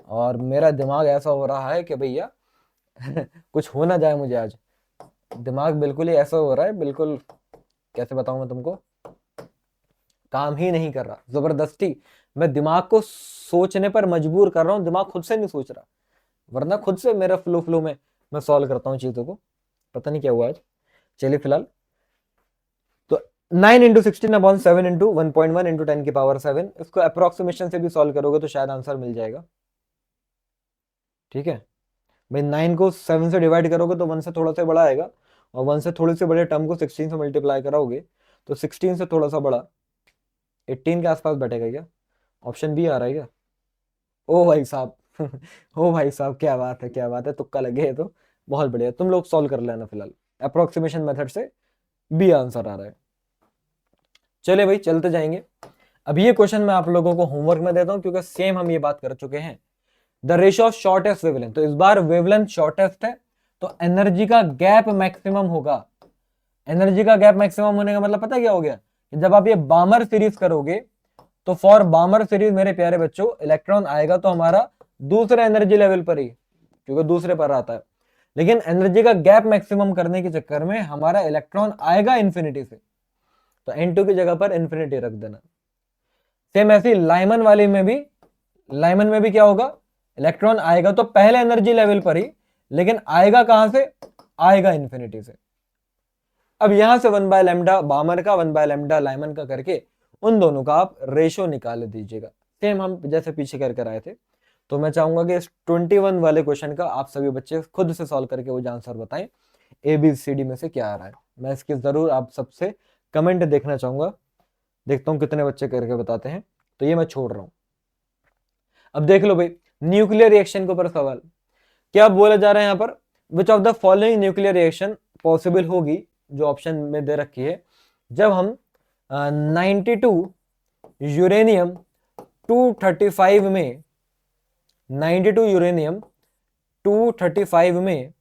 और मेरा दिमाग ऐसा हो रहा है कि भैया कुछ हो ना जाए मुझे आज। दिमाग बिल्कुल ही ऐसा हो रहा है, बिल्कुल कैसे बताऊं मैं तुमको, काम ही नहीं कर रहा जबरदस्ती। मैं दिमाग को सोचने पर मजबूर कर रहा हूं, दिमाग खुद से नहीं सोच रहा, वरना खुद से मेरा फ्लो में मैं सॉल्व करता हूँ चीजों को। पता नहीं क्या हुआ आज। चलिए फिलहाल तो 9 × 16/7 × 1.1 × 10⁻⁷ इसको अप्रोक्सीमेशन से भी सॉल्व करोगे तो शायद आंसर मिल जाएगा। ठीक है भाई, 9 को 7 से डिवाइड करोगे तो 1 से थोड़ा सा बड़ा आएगा, और 1 से थोड़े से बड़े टर्म को 16 से मल्टीप्लाई कराओगे तो 16 से थोड़ा सा बड़ा 18 के आसपास बैठेगा क्या? ऑप्शन बी आ रहा है क्या? ओ भाई साहब ओ भाई साहब, क्या बात है, क्या बात है, तुक्का लगे है तो बहुत बढ़िया। तुम लोग सॉल्व कर लेना फिलहाल, अप्रोक्सीमेशन मेथड से बी आंसर आ रहा है। चले भाई चलते जाएंगे। अब ये क्वेश्चन मैं आप लोगों को होमवर्क में देता हूं क्योंकि सेम हम ये बात कर चुके हैं। The ratio of shortest wavelength, तो इस बार वेवलेंथ शॉर्टेस्ट है तो एनर्जी का गैप मैक्सिमम होगा। एनर्जी का गैप मैक्सिमम होने का मतलब पता क्या हो गया कि जब आप ये बामर सीरीज करोगे तो फॉर बामर सीरीज मेरे प्यारे बच्चों इलेक्ट्रॉन आएगा तो हमारा दूसरे एनर्जी लेवल पर ही, क्योंकि दूसरे पर आता है। लेकिन एनर्जी का गैप मैक्सिमम करने के चक्कर में हमारा इलेक्ट्रॉन आएगा इंफिनिटी से, तो N2 की जगह पर इंफिनिटी रख देना। सेम ऐसी लाइमन में भी क्या होगा, इलेक्ट्रॉन आएगा तो पहले एनर्जी लेवल पर ही, लेकिन आएगा कहां से, आएगा इंफिनिटी से। अब यहां से 1/λ बामर का 1/λ लाइमन का करके उन दोनों का आप रेशो निकाल दीजिएगा, सेम हम जैसे पीछे कर आए थे। तो मैं चाहूंगा कि इस 21 वाले क्वेश्चन का आप सभी बच्चे खुद से सॉल्व करके वो आंसर बताएं ABCD में से क्या आ रहा है। मैं इसके जरूर आप सबसे कमेंट देखना चाहूंगा, देखता हूं कितने बच्चे करके बताते हैं। तो ये मैं छोड़ रहा हूं। अब देख लो भाई, न्यूक्लियर रिएक्शन के ऊपर सवाल क्या बोला जा रहा है यहां पर, which of the following nuclear reaction possible होगी, जो ऑप्शन में दे रखी है, जब हम 92 यूरेनियम 235 में 92 यूरेनियम 235 में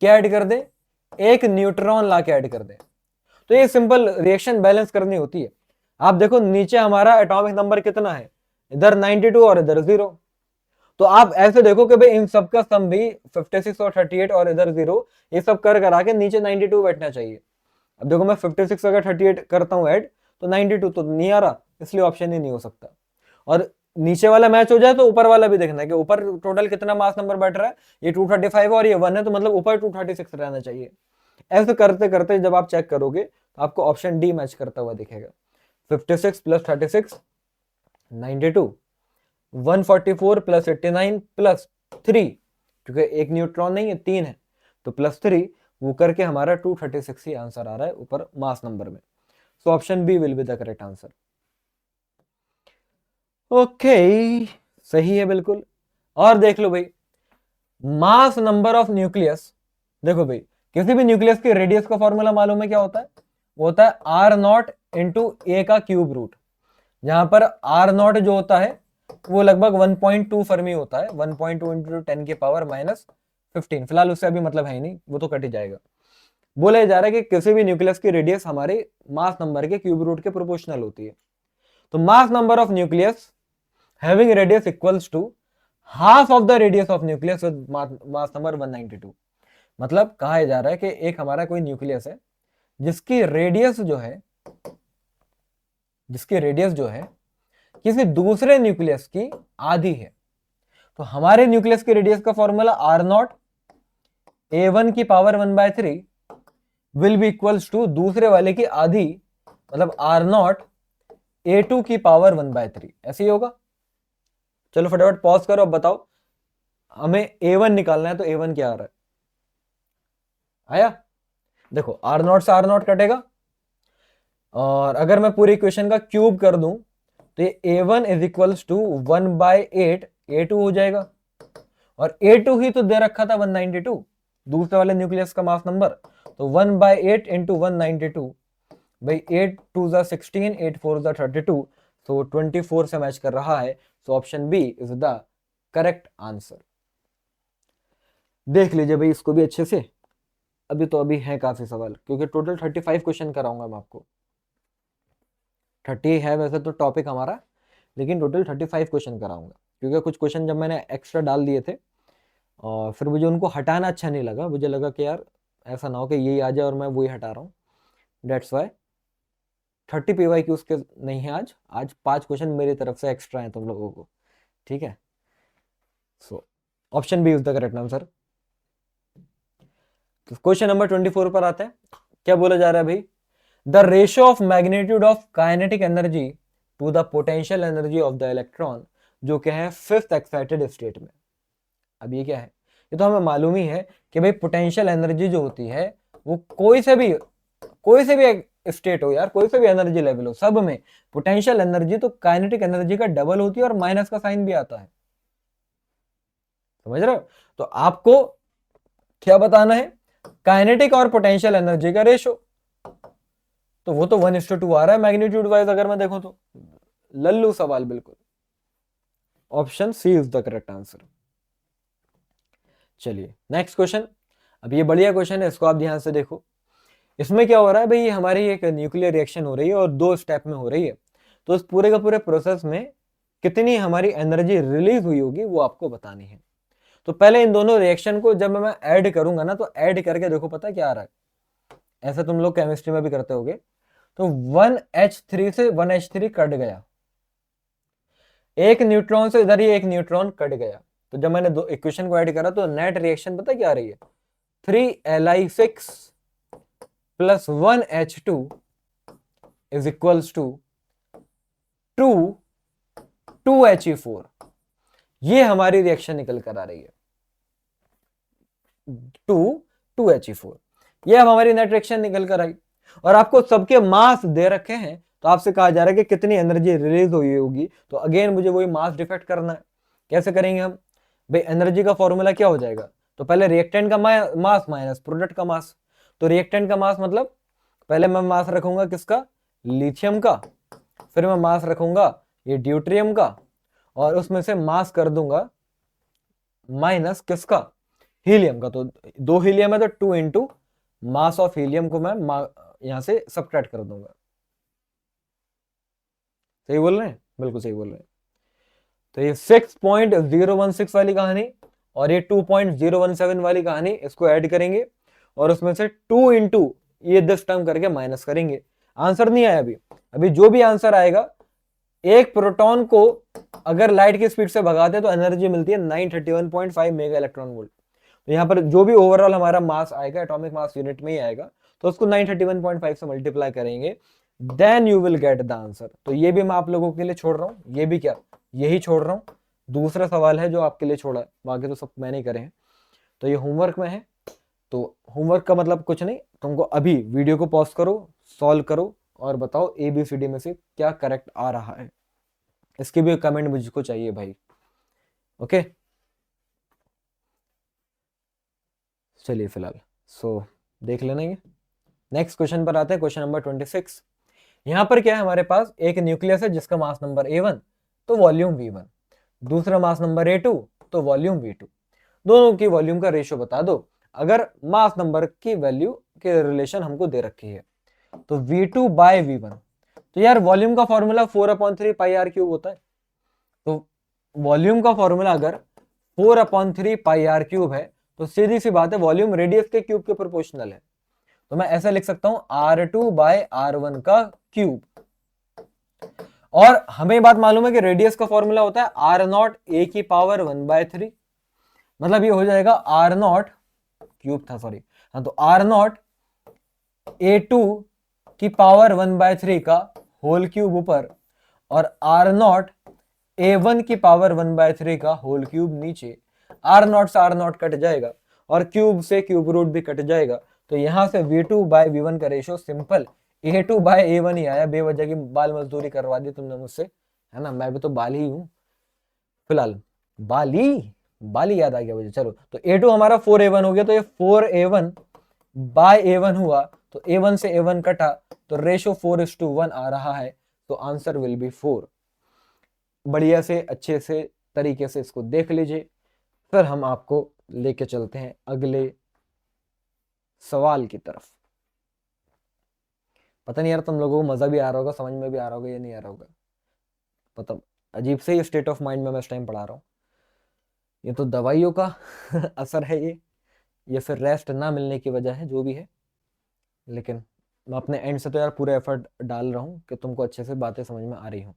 क्या ऐड कर दे, एक न्यूट्रॉन ला के ऐड कर दे। तो ये सिंपल रिएक्शन बैलेंस करनी होती है। आप देखो नीचे हमारा एटॉमिक नंबर कितना है, इधर 92 और इधर 0, तो आप ऐसे देखो कि भाई इन सब का सम भी 56 और 38 और इधर 0, ये सब कर करा के नीचे 92 बैठना चाहिए। अब देखो मैं 56 अगर 38 करता हूं ऐड तो 92 तो नहीं आ रहा, इसलिए ऑप्शन ही नहीं हो सकता। और नीचे वाला मैच हो जाए तो ऊपर वाला भी देखना है कि ऊपर टोटल कितना मास नंबर बैठ रहा है, ये 235 और ये 1 है, तो मतलब ऊपर 236 रहना चाहिए। ऐसे करते करते जब आप चेक करोगे तो आपको ऑप्शन डी मैच करता हुआ दिखेगा। 56 + 36 92, 144 + 89 + 3, क्योंकि एक न्यूट्रॉन नहीं है 3 है, तो +3 वो करके हमारा 236 ही आंसर आ रहा है ऊपर मास नंबर में। So option B will be the correct answer. Okay, सही है बिल्कुल। और देख लो भाई, मास नंबर ऑफ न्यूक्लियस, देखो भाई किसी भी न्यूक्लियस के रेडियस का फॉर्मूला मालूम है क्या होता है, वो होता है R0 × A का क्यूब रूट। जहां पर R0 जो होता है वो लगभग 1.2 फर्मी होता है, 1.2 × 10⁻⁻15। फिलहाल उससे अभी मतलब है ही नहीं, वो तो कट ही जाएगा। बोला जा रहा है कि किसी भी न्यूक्लियस की रेडियस हमारे मास नंबर के क्यूब रूट के प्रोपोर्शनल होती है। तो mass number of nucleus having radius equals to half of the radius of nucleus with mass number 192। मतलब कहा जा रहा है कि एक हमारा कोई न्यूक्लियस है जिसकी रेडियस जो है किसी दूसरे न्यूक्लियस की आधी है। तो हमारे न्यूक्लियस की रेडियस का फॉर्मूला R0 A1 की power 1/3 will be equals to दूसरे वाले की आधी, मतलब R0 A2 की पावर 1/3, ऐसे ही होगा। चलो फटाफट पॉज करो, अब बताओ हमें A1 निकालना है, तो A1 क्या आ रहा है, आया? देखो R0 से R0 कटेगा, और अगर मैं पूरी इक्वेशन का क्यूब कर दूं तो ये A1 is equals to 1/8 A2 हो जाएगा। और A2 ही तो दे रखा था 192, दूसरे वाले न्यूक्लियस का मास नंबर। तो 1/8 × 192 भाई 8 2 16, 8 4 32, तो 24 से मैच कर रहा है। So option B is the correct answer. देख लीजिए भाई इसको भी अच्छे से, अभी है काफी सवाल, क्योंकि टोटल 35 क्वेश्चन कराऊंगा मैं आपको। 30 है वैसे तो टॉपिक हमारा, लेकिन टोटल 35 क्वेश्चन कराऊंगा। क्योंकि कुछ क्वेश्चन जब मैंने एक्स्ट्रा डाल दिए थे और फिर मुझे उनको हटाना अच्छा नहीं लगा, मुझे लगा कि यार ऐसा ना हो कि यही आ जाए और मैं वही हटा रहा हूँ। डेट्स वाई 30 PYQs के नहीं है आज, आज 5 क्वेश्चन मेरी तरफ से एक्स्ट्रा हैं तुम लोगों को, ठीक है। So option B is the correct answer. Question number 24 पर आते हैं। क्या बोला जा रहा है भाई? The ratio of magnitude of kinetic energy to the potential energy of the electron, जो क्या है फिफ्थ एक्साइटेड स्टेट में। अब ये क्या है? ये तो हमें मालूम ही है कि भाई पोटेंशियल एनर्जी जो होती है वो कोई से भी स्टेट हो यार, कोई से भी एनर्जी लेवल हो, सब में पोटेंशियल एनर्जी तो काइनेटिक एनर्जी का डबल होती है और माइनस का साइन भी आता है। समझ रहे हो? तो आपको क्या बताना है? काइनेटिक और पोटेंशियल एनर्जी का रेशो। तो वो तो 1:2 आ रहा है मैग्नीट्यूड वाइज अगर मैं देखूं तो। लल्लू सवाल बिल्कुल। Option C is the correct answer. चलिए नेक्स्ट क्वेश्चन। अब ये बढ़िया क्वेश्चन है, इसको आप ध्यान से देखो। इसमें क्या हो रहा है भाई, हमारी एक न्यूक्लियर रिएक्शन हो रही है और 2 स्टेप में हो रही है। तो इस पूरे का पूरे प्रोसेस में कितनी हमारी एनर्जी रिलीज हुई होगी वो आपको बतानी है। तो पहले इन दोनों रिएक्शन को जब मैं ऐड करूंगा ना, तो ऐड करके देखो पता क्या आ रहा है। ऐसा तुम लोग केमिस्ट्री में भी करते होगे। तो 1H3 से 1H3 कट गया, एक न्यूट्रॉन से इधर ही एक न्यूट्रॉन कट गया। तो जब मैंने दो इक्वेशन को ऐड करा तो नेट रिएक्शन पता क्या आ रही है? 3Li6 plus 1H2 is equals to 2He4। ये हमारी रिएक्शन निकल कर आ रही है, 2He4। ये अब हमारी नेट रिएक्शन निकल कर आई। और आपको सबके मास दे रखे हैं, तो आपसे कहा जा रहा है कि कितनी एनर्जी रिलीज हुई होगी। तो अगेन मुझे वही मास डिफेक्ट करना है। कैसे करेंगे हम भाई? एनर्जी का फॉर्मूला क्या हो जाएगा? तो पहले रिएक्टेंट का मास माइनस प्रोडक्ट का मास। तो रिएक्टेंट का मास मतलब पहले मैं मास रखूंगा किसका? लिथियम का। फिर मैं मास रखूंगा ये ड्यूट्रियम का, और उसमें से मास कर दूंगा माइनस किसका? हीलियम का। तो 2 हीलियम है तो 2 इंटू मास ऑफ हीलियम को मैं यहां से सब्ट्रैक्ट कर दूंगा। सही बोल रहे हैं? बिल्कुल सही बोल रहे हैं। तो ये 6.016 वाली कहानी और ये 2.017 वाली कहानी, इसको ऐड करेंगे और उसमें से 2 इंटू ये 10 टर्म करके माइनस करेंगे। आंसर नहीं आया अभी। अभी जो भी आंसर आएगा, एक प्रोटॉन को अगर लाइट की स्पीड से भगाते हैं तो एनर्जी मिलती है 931.5 मेगा इलेक्ट्रॉन वोल्ट। तो यहाँ पर जो भी ओवरऑल हमारा मास आएगा एटॉमिक मास यूनिट में ही आएगा, तो उसको 931.5 से मल्टीप्लाई करेंगे, then you will get the answer. तो ये भी मैं आप लोगों के लिए छोड़ रहा हूँ, ये भी क्या यही छोड़ रहा हूँ। दूसरा सवाल है जो आपके लिए छोड़ा है, बाकी तो सब मैंने करे हैं। तो ये होमवर्क में है। तो होमवर्क का मतलब कुछ नहीं, तुमको अभी वीडियो को पॉज करो, सॉल्व करो और बताओ ABCD में से क्या करेक्ट आ रहा है। इसके भी कमेंट मुझको चाहिए भाई। ओके चलिए फिलहाल देख लेना ये। नेक्स्ट क्वेश्चन पर आते हैं, क्वेश्चन नंबर 26। यहां पर क्या है, हमारे पास एक न्यूक्लियस है जिसका मास नंबर A1 तो वॉल्यूम V1, दूसरा मास नंबर A2 तो वॉल्यूम V2। दोनों की वॉल्यूम का रेशियो बता दो अगर मास नंबर की वैल्यू के रिलेशन हमको दे रखी है। तो V2 बाय V1, तो यार वॉल्यूम का फॉर्मूला 4/3 पाई आर क्यूब होता है। तो वॉल्यूम का फॉर्मूला अगर 4/3 पाई आर क्यूब है, तो सीधी सी बात है वॉल्यूम रेडियस के क्यूब के प्रोपोर्शनल है। तो मैं ऐसा लिख सकता हूं R2 बाय R1 का क्यूब। और हमें बात मालूम है कि रेडियस का फॉर्मूला होता है R0 a की पावर 1/3। मतलब ये हो जाएगा R0 क्यूब था, सॉरी, हाँ, तो R0 A2 की पावर 1/3 का होल क्यूब ऊपर और R0 A1 की पावर 1/3 का होल क्यूब नीचे। R0 से R0 कट जाएगा और क्यूब से क्यूब रूट भी कट जाएगा। तो यहां से V2 बाय V1 का ratio simple A2 bye A1 ही आया। बेवजह की बाल मजदूरी करवा दी तुमने मुझसे, है ना? मैं भी तो बाल ही हूं फिलहाल। बाली बाली याद आ गया मुझे। चलो, तो A2 हमारा 4A1 हो गया, तो ये 4A1 बाय A1 हुआ। तो A1 से A1 कटा तो रेशो 4:1 आ रहा है। तो आंसर विल बी 4। बढ़िया से अच्छे से तरीके से इसको देख लीजिए, फिर हम आपको लेके चलते हैं अगले सवाल की तरफ। पता नहीं यार तुम लोगों को मजा भी आ रहा होगा, समझ में भी आ रहा होगा या नहीं आ रहा होगा, पता अजीब से ही स्टेट ऑफ माइंड में मैं इस टाइम पढ़ा रहा हूँ। ये तो दवाइयों का असर है ये फिर रेस्ट ना मिलने की वजह है, जो भी है। लेकिन मैं अपने एंड से तो यार पूरे एफर्ट डाल रहा हूँ कि तुमको अच्छे से बातें समझ में आ रही हूँ।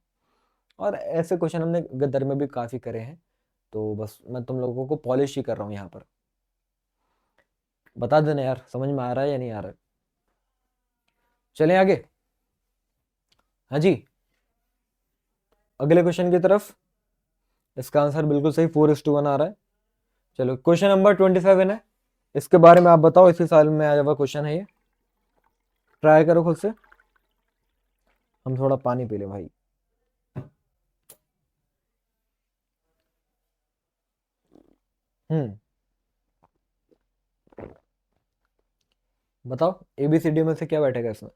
और ऐसे क्वेश्चन हमने गद्दार में भी काफ़ी करे हैं, तो बस मैं तुम लोगों को पॉलिश ही कर रहा हूँ यहाँ पर। बता देना यार समझ में आ रहा है या नहीं आ रहा है। चलें आगे। हाँ जी, अगले क्वेश्चन की तरफ। इसका आंसर बिल्कुल सही, 4:1 आ रहा है। चलो क्वेश्चन नंबर 27 है, इसके बारे में आप बताओ। इसी साल में आया हुआ क्वेश्चन है ये, ट्राई करो खुद से। हम थोड़ा पानी पी ले भाई। हम्म, बताओ ABCD में से क्या बैठेगा इसमें।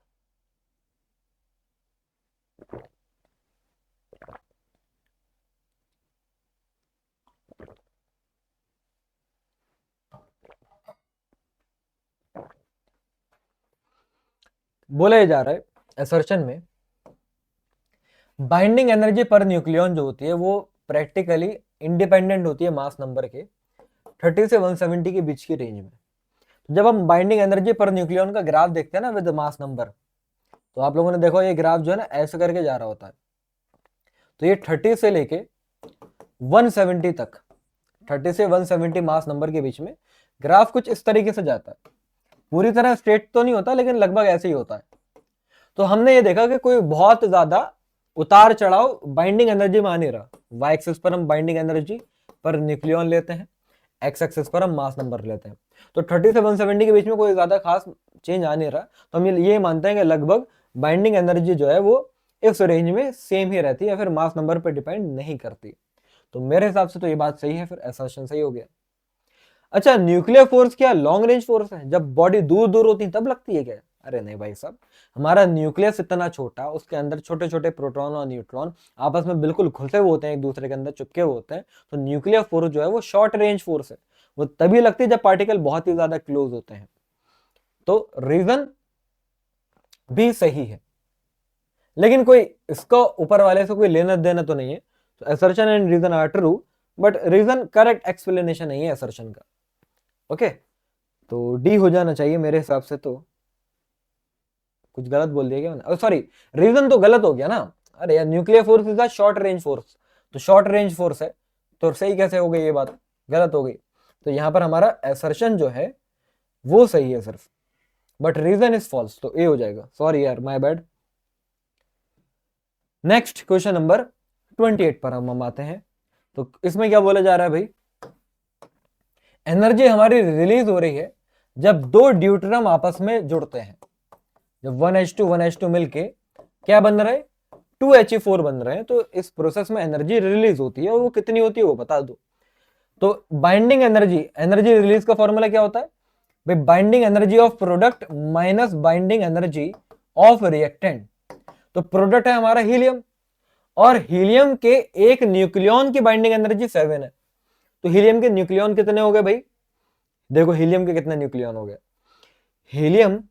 बोला ये जा रहा है असर्शन में बाइंडिंग एनर्जी पर न्यूक्लियन जो होती है वो प्रैक्टिकली इंडिपेंडेंट होती है मास नंबर के 30 से 170 के बीच की रेंज में। तो जब हम बाइंडिंग एनर्जी पर न्यूक्लियन का ग्राफ देखते हैं ना विद मास नंबर, तो आप लोगों ने देखो ये ग्राफ जो है ना ऐसे करके जा रहा होता है। तो ये 30 से लेके 170 तक, 30 से 170 मास नंबर के बीच में ग्राफ कुछ इस तरीके से जाता है। पूरी तरह स्ट्रेट तो नहीं होता, लेकिन लगभग ऐसे ही होता है। तो हमने ये देखा कि कोई बहुत ज्यादा उतार चढ़ाव बाइंडिंग एनर्जी में आ नहीं रहा। वाई एक्सिस पर हम बाइंडिंग एनर्जी पर न्यूक्लियन लेते हैं, एक्स एक्सिस पर हम मास नंबर लेते हैं। तो 30 से 170 के बीच में कोई ज्यादा खास चेंज आ नहीं रहा। तो हम ये मानते हैं कि लगभग बाइंडिंग एनर्जी जो है वो इस रेंज में सेम ही रहती है, या फिर मास नंबर पर डिपेंड नहीं करती। तो मेरे हिसाब से तो ये बात सही है, फिर असर्शन सही हो गया। अच्छा, न्यूक्लियर फोर्स क्या लॉन्ग रेंज फोर्स है? जब बॉडी दूर दूर होती है तब लगती है क्या? अरे नहीं भाई साहब, हमारा न्यूक्लियस इतना छोटा, उसके अंदर छोटे छोटे प्रोटॉन और न्यूट्रॉन आपस में बिल्कुल घुसे हुए होते हैं, एक दूसरे के अंदर चिपके हुए होते हैं। तो न्यूक्लियर फोर्स जो है वो शॉर्ट रेंज फोर्स है। वो तभी लगती है जब पार्टिकल बहुत ही ज्यादा क्लोज होते हैं। तो रीजन भी सही है, लेकिन कोई इसको ऊपर वाले से कोई लेना देना तो नहीं है। तो assertion and reason are true, but reason correct explanation नहीं है असर्शन का। ओके, तो डी हो जाना चाहिए मेरे हिसाब से। तो कुछ गलत बोल दिया क्या? सॉरी, रीजन तो गलत हो गया ना। अरे यार, nuclear force is a short range force, तो शॉर्ट रेंज फोर्स है, तो सही कैसे हो गई ये बात? गलत हो गई। तो यहां पर हमारा असर्शन जो है वो सही है सिर्फ, बट रीजन इज फॉल्स, तो ए हो जाएगा। सॉरी यार, my bad. Next question number 28 पर हम आते हैं। तो इसमें क्या बोला जा रहा है भाई? एनर्जी हमारी रिलीज हो रही है जब दो ड्यूटेरियम आपस में जुड़ते हैं। जब 1H2 1H2 मिलके क्या बन रहा है? 2He4 बन रहे हैं। तो इस प्रोसेस में एनर्जी रिलीज होती है, और वो कितनी होती है वो बता दो। तो बाइंडिंग एनर्जी, एनर्जी रिलीज का फॉर्मूला क्या होता है भाई? Binding energy of product minus binding energy of reactant. तो प्रोडक्ट है हमारा हीलियम, और हीलियम के एक न्यूक्लियन की बाइंडिंग एनर्जी 7 है। तो हीलियम के न्यूक्लियन कितने हो गए भाई? देखो हीलियम के कितने न्यूक्लियन हो गए। हीलियम,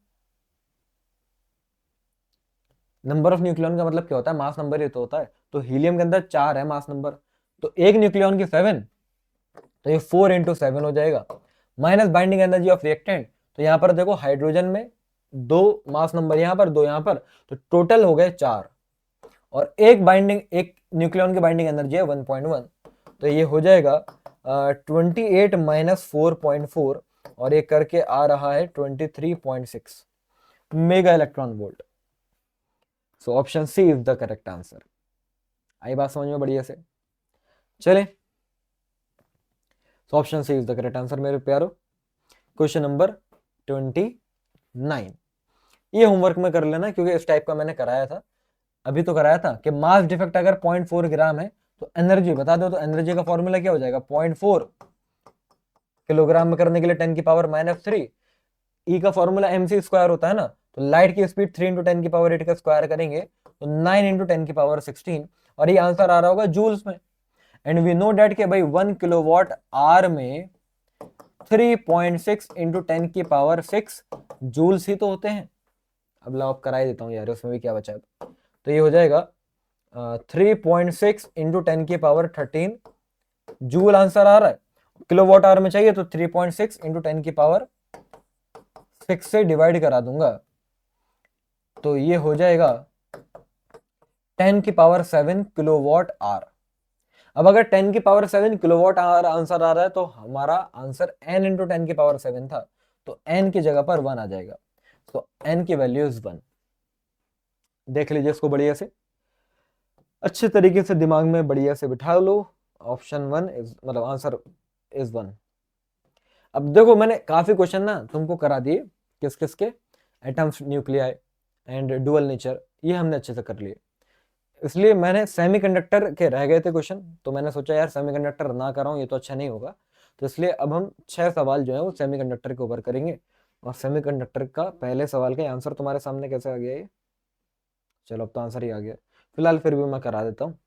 नंबर ऑफ न्यूक्लियन का मतलब क्या होता है? मास नंबर ही तो होता है। तो हीलियम के अंदर 4 है मास नंबर, तो एक न्यूक्लियन की 7, तो ये 4 × 7 हो जाएगा। Minus binding energy of reactant, तो यहां पर देखो हाइड्रोजन में 2 मास नंबर, यहां पर 2 यहां पर, तो टोटल हो गए 4। और एक न्यूक्लियन की बाइंडिंग एनर्जी है 1.1, तो ये हो जाएगा 28 - 4.4, और ये करके आ रहा है 23.6 mega electron volt. So option C is the correct answer. आई बात समझ में बढ़िया से? चले, so option C is the correct answer मेरे प्यारो। क्वेश्चन नंबर 29, ये होमवर्क में कर लेना, क्योंकि इस टाइप का मैंने कराया था, अभी तो कराया था कि मास डिफेक्ट अगर 0.4 ग्राम है तो एनर्जी बता दो। तो एनर्जी का फॉर्मूला क्या हो जाएगा? 0.4 किलोग्राम में करने के लिए 10⁻³ ई का फॉर्मूला mc² होता है ना। तो लाइट की स्पीड 3 × 10⁸ का स्क्वायर करेंगे तो 9 × 10⁻16, और ये आंसर आ रहा होगा जूल्स में। एंड वी नो डेट के भाई 1 किलोवाट आवर में 3.6 × 10⁻6 जूल्स ही तो होते हैं। अब लाओ, अब करा ही देता हूँ यार, उसमें भी क्या बचा है। तो ये हो जाएगा 3.6 इंटू 10⁻13 जूल आंसर आ रहा है। किलोवाट आवर में चाहिए तो 3.6 इंटू 10⁻6 से डिवाइड करा दूंगा, तो ये हो जाएगा 10⁻7 किलोवाट आवर। अब अगर 10⁻7 किलोवाट आवर आंसर आ रहा है तो हमारा आंसर n इंटू 10⁻7 था, तो n की जगह पर 1 आ जाएगा। तो n की वैल्यू इज 1। देख लीजिए इसको बढ़िया से, अच्छे तरीके से दिमाग में बढ़िया से बिठा लो। ऑप्शन 1 इज मतलब आंसर इज 1। अब देखो मैंने काफी क्वेश्चन ना तुमको करा दिए, किस किस के, atoms, nuclei and dual nature, ये हमने अच्छे से कर लिए। इसलिए मैंने सेमीकंडक्टर के रह गए थे क्वेश्चन, तो मैंने सोचा यार सेमीकंडक्टर ना कराऊं ये तो अच्छा नहीं होगा, तो इसलिए अब हम 6 सवाल जो है वो सेमीकंडक्टर के ऊपर करेंगे। और सेमीकंडक्टर का पहले सवाल का आंसर तुम्हारे सामने कैसे आ गया ये, चलो अब तो आंसर ही आ गया, फिलहाल फिर भी मैं करा देता हूँ।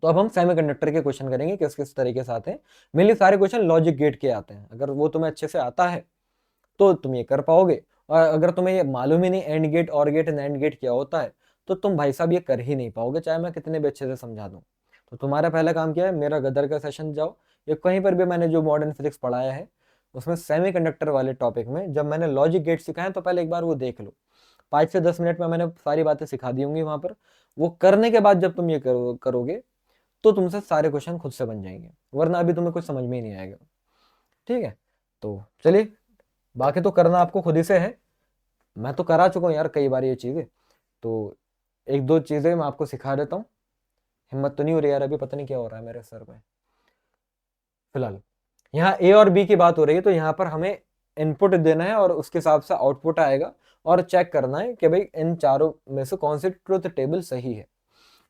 तो अब हम सेमीकंडक्टर के क्वेश्चन करेंगे, किस किस तरीके से आते हैं। मेनली सारे क्वेश्चन लॉजिक गेट के आते हैं, अगर वो तुम्हें अच्छे से आता है तो तुम ये कर पाओगे, और अगर तुम्हें ये मालूम ही नहीं एंड गेट, और गेट, नैंड गेट क्या होता है, तो तुम भाई साहब ये कर ही नहीं पाओगे, चाहे मैं कितने भी अच्छे से समझा दूं। तो तुम्हारा पहला काम क्या है, मेरा गदर का सेशन जाओ, या कहीं पर भी मैंने जो मॉडर्न फिजिक्स पढ़ाया है उसमें सेमीकंडक्टर वाले टॉपिक में जब मैंने लॉजिक गेट सिखाया तो पहले एक बार वो देख लो। 5 से 10 मिनट में मैंने सारी बातें सिखा दी होंगी वहां पर। वो करने के बाद जब तुम ये करोगे तो तुमसे सारे क्वेश्चन खुद से बन जाएंगे, वरना अभी तुम्हें कुछ समझ में ही नहीं आएगा। ठीक है, तो चलिए, बाकी तो करना आपको खुद ही से है, मैं तो करा चुका हूँ यार कई बार ये चीजें, तो एक दो चीजें मैं आपको सिखा देता हूँ। हिम्मत तो नहीं हो रही यार, अभी पता नहीं क्या हो रहा है मेरे सर में। फिलहाल यहाँ ए और बी की बात हो रही है, तो यहाँ पर हमें इनपुट देना है और उसके हिसाब से आउटपुट आएगा, और चेक करना है कि भाई इन चारों में से कौन सी ट्रुथ टेबल सही है।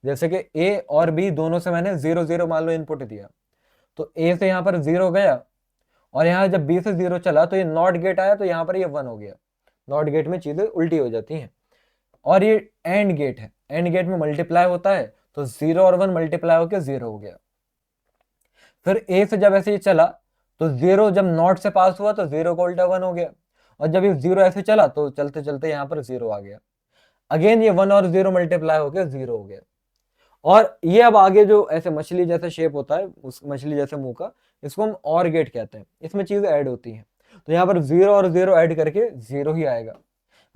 जैसे कि ए और बी दोनों से मैंने 0 0 मान लो इनपुट दिया, तो ए से यहाँ पर 0 गया, और यहाँ जब बी से 0 चला तो ये नॉट गेट आया, तो यहाँ पर ये 1 हो गया। नॉट गेट में चीजें उल्टी हो जाती हैं। और ये एंड गेट है, एंड गेट में मल्टीप्लाई होता है, तो 0 और 1 मल्टीप्लाई होकर 0 हो गया। फिर ए से जब ऐसे ही चला तो 0 जब नॉट से पास हुआ तो 0 का उल्टा 1 हो गया, और जब ये 0 ऐसे चला तो चलते चलते यहाँ पर 0 आ गया। अगेन ये 1 और 0 मल्टीप्लाई होकर 0 हो गया। और ये अब आगे जो ऐसे मछली जैसा शेप होता है, उस मछली जैसे मुंह का, इसको हम और गेट कहते हैं, इसमें चीजें ऐड होती हैं। तो यहाँ पर 0 और 0 ऐड करके 0 ही आएगा।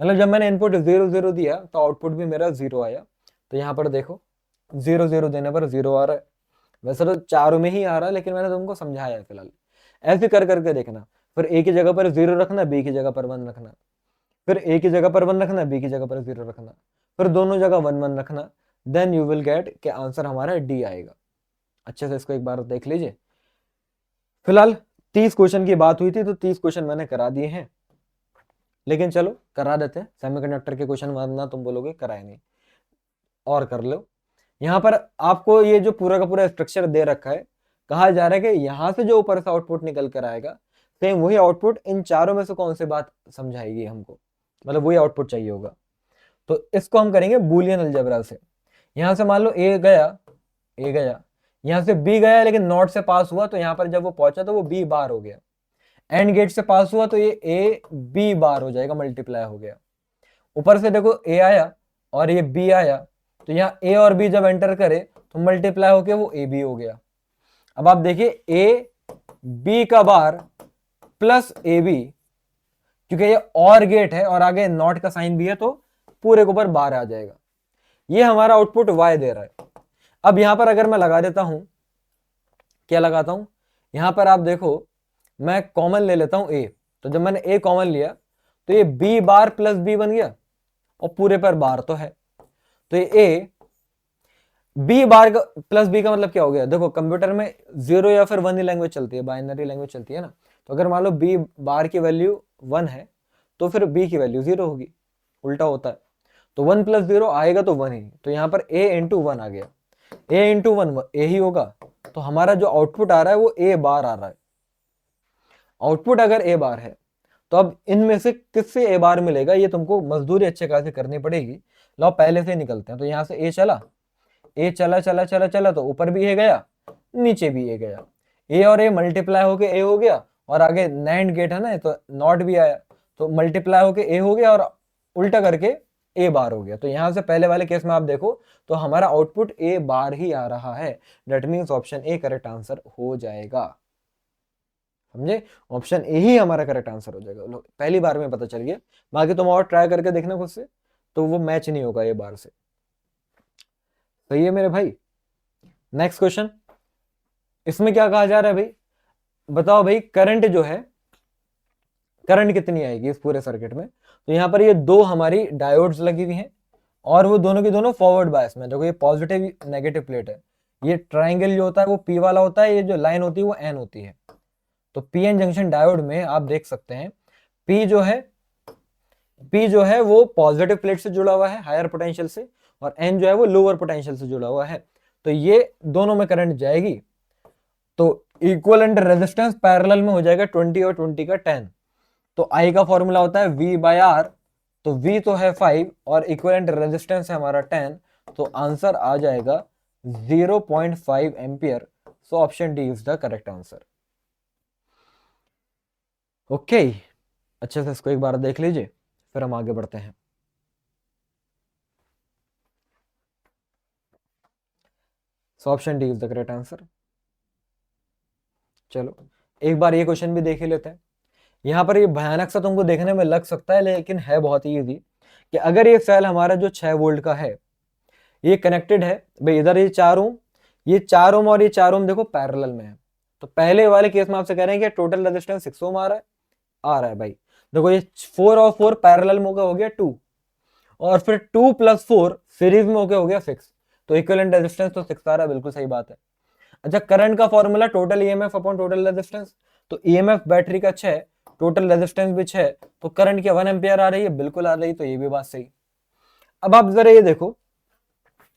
मतलब जब मैंने इनपुट 0 0 दिया तो आउटपुट भी मेरा 0 आया। तो यहाँ पर देखो 0 0 देने पर 0 आ रहा है। वैसे तो चारों में ही आ रहा है, लेकिन मैंने तुमको समझाया है फिलहाल। ऐसे कर करके देखना, फिर ए की जगह पर 0 रखना, बी की जगह पर 1 रखना, फिर ए की जगह पर 1 रखना, बी की जगह पर 0 रखना, फिर दोनों जगह 1 1 रखना, देन यू विल गेट के आंसर हमारा डी आएगा। अच्छे से इसको एक बार देख लीजिए। फिलहाल 30 क्वेश्चन की बात हुई थी, तो 30 क्वेश्चन मैंने करा दिए हैं, लेकिन चलो करा देते हैं। सेमीकंडक्टर के क्वेश्चन वरना तुम बोलोगे कराए नहीं, और कर लो। यहाँ पर आपको ये जो पूरा का पूरा स्ट्रक्चर दे रखा है, कहा जा रहा है कि यहाँ से जो ऊपर से आउटपुट निकल कर आएगा, सेम वही आउटपुट इन चारों में से कौन सी बात समझाएगी हमको, मतलब वही आउटपुट चाहिए होगा। तो इसको हम करेंगे बूलियन अलजेब्रा से। यहाँ से मान लो ए गया, ए गया, यहाँ से बी गया, लेकिन नॉट से पास हुआ, तो यहाँ पर जब वो पहुंचा तो वो बी बार हो गया। एंड गेट से पास हुआ तो ये ए बी बार हो जाएगा, मल्टीप्लाई हो गया। ऊपर से देखो ए आया और ये बी आया, तो यहाँ ए और बी जब एंटर करे तो मल्टीप्लाई होके वो ए बी हो गया। अब आप देखिए ए बी का बार प्लस ए बी, क्योंकि ये और गेट है और आगे नॉट का साइन भी है, तो पूरे के ऊपर बार आ जाएगा। ये हमारा आउटपुट वाई दे रहा है। अब यहां पर अगर मैं लगा देता हूं, क्या लगाता हूं, यहां पर आप देखो मैं कॉमन ले लेता हूं ए, तो जब मैंने ए कॉमन लिया तो ये बी बार प्लस बी बन गया, और पूरे पर बार तो है, तो ये A B bar plus B का मतलब क्या हो गया। देखो कंप्यूटर में 0 या फिर 1 ही लैंग्वेज चलती है, बाइनरी लैंग्वेज चलती है ना। तो अगर मान लो बी बार की वैल्यू 1 है तो फिर बी की वैल्यू 0 होगी, उल्टा होता है। तो 1 + 0 आएगा तो 1 ही, तो यहाँ पर a × 1 आ गया, a × 1 a ही होगा। तो हमारा जो आउटपुट आ रहा है वो a बार आ रहा है। आउटपुट अगर a बार है तो अब इनमें से किससे a बार मिलेगा, ये तुमको मजदूरी अच्छे खासे करनी पड़ेगी। लो पहले से निकलते हैं। तो यहाँ से a चला, a चला चला चला चला तो ऊपर भी a गया, नीचे भी a गया, a और a मल्टीप्लाई होके a हो गया, और आगे नैंड गेट है ना, तो नॉट भी आया, तो मल्टीप्लाई होके a हो गया और उल्टा करके ए बार हो गया। तो यहां से पहले वाले केस में आप देखो तो हमारा आउटपुट ए बार ही आ रहा है। That means option A correct answer हो जाएगा। समझे, ऑप्शन ए ही हमारा करेक्ट आंसर हो जाएगा। लो, पहली बार में पता चल गया, बाकी तुम और ट्राई करके देखना खुद से, तो वो मैच नहीं होगा ये बार से। सही है मेरे भाई। नेक्स्ट क्वेश्चन, इसमें क्या कहा जा रहा है भाई, बताओ भाई करंट जो है, करंट कितनी आएगी इस पूरे सर्किट में। तो यहां पर ये दो हमारी डायोड्स लगी हुई हैं और वो दोनों की दोनों फॉरवर्ड बायस में। देखो ये पॉजिटिव नेगेटिव प्लेट है, ये ट्राइंगल जो होता है वो पी वाला होता है, ये जो लाइन होती है वो एन होती है। तो पी एन जंक्शन डायोड में आप देख सकते हैं पी जो है वो पॉजिटिव प्लेट से जुड़ा हुआ है हायर पोटेंशियल से, और एन जो है वो लोअर पोटेंशियल से जुड़ा हुआ है। तो ये दोनों में करंट जाएगी, तो इक्विवेलेंट रेजिस्टेंस पैरेलल में हो जाएगा 20 और 20 का 10। तो आई का फॉर्मूला होता है V बाय आर, तो V तो है 5 और इक्विवेलेंट रेजिस्टेंस है हमारा 10, तो आंसर आ जाएगा 0.5 ampere. So option D is the correct answer. Okay, अच्छे से इसको एक बार देख लीजिए, फिर हम आगे बढ़ते हैं। So option D is the correct answer. चलो एक बार ये क्वेश्चन भी देख ही लेते हैं। यहां पर ये भयानक सा तुमको देखने में लग सकता है, लेकिन है बहुत ही इजी। कि अगर ये सेल हमारा जो 6 वोल्ट का है, ये कनेक्टेड है भाई, इधर ये 4 ओम, ये 4 ओम और ये 4 ओम देखो पैरेलल में है। तो पहले वाले केस में आपसे कह रहे हैं कि टोटल रेजिस्टेंस 6 ओम आ रहा है भाई। देखो ये 4 और 4 पैरेलल में हो गया 2, और फिर 2 प्लस 4 सीरीज में हो गया 6। तो इक्विवेलेंट रेजिस्टेंस तो 6 आ रहा है, बिल्कुल सही बात है। अच्छा, करंट का formula total EMF upon total resistance. तो ईएमएफ बैटरी का 6, टोटल रेजिस्टेंस भी 6, तो करंट क्या 1 एम्पियर आ रही है, बिल्कुल आ रही है। तो ये भी बात सही। अब आप जरा ये देखो,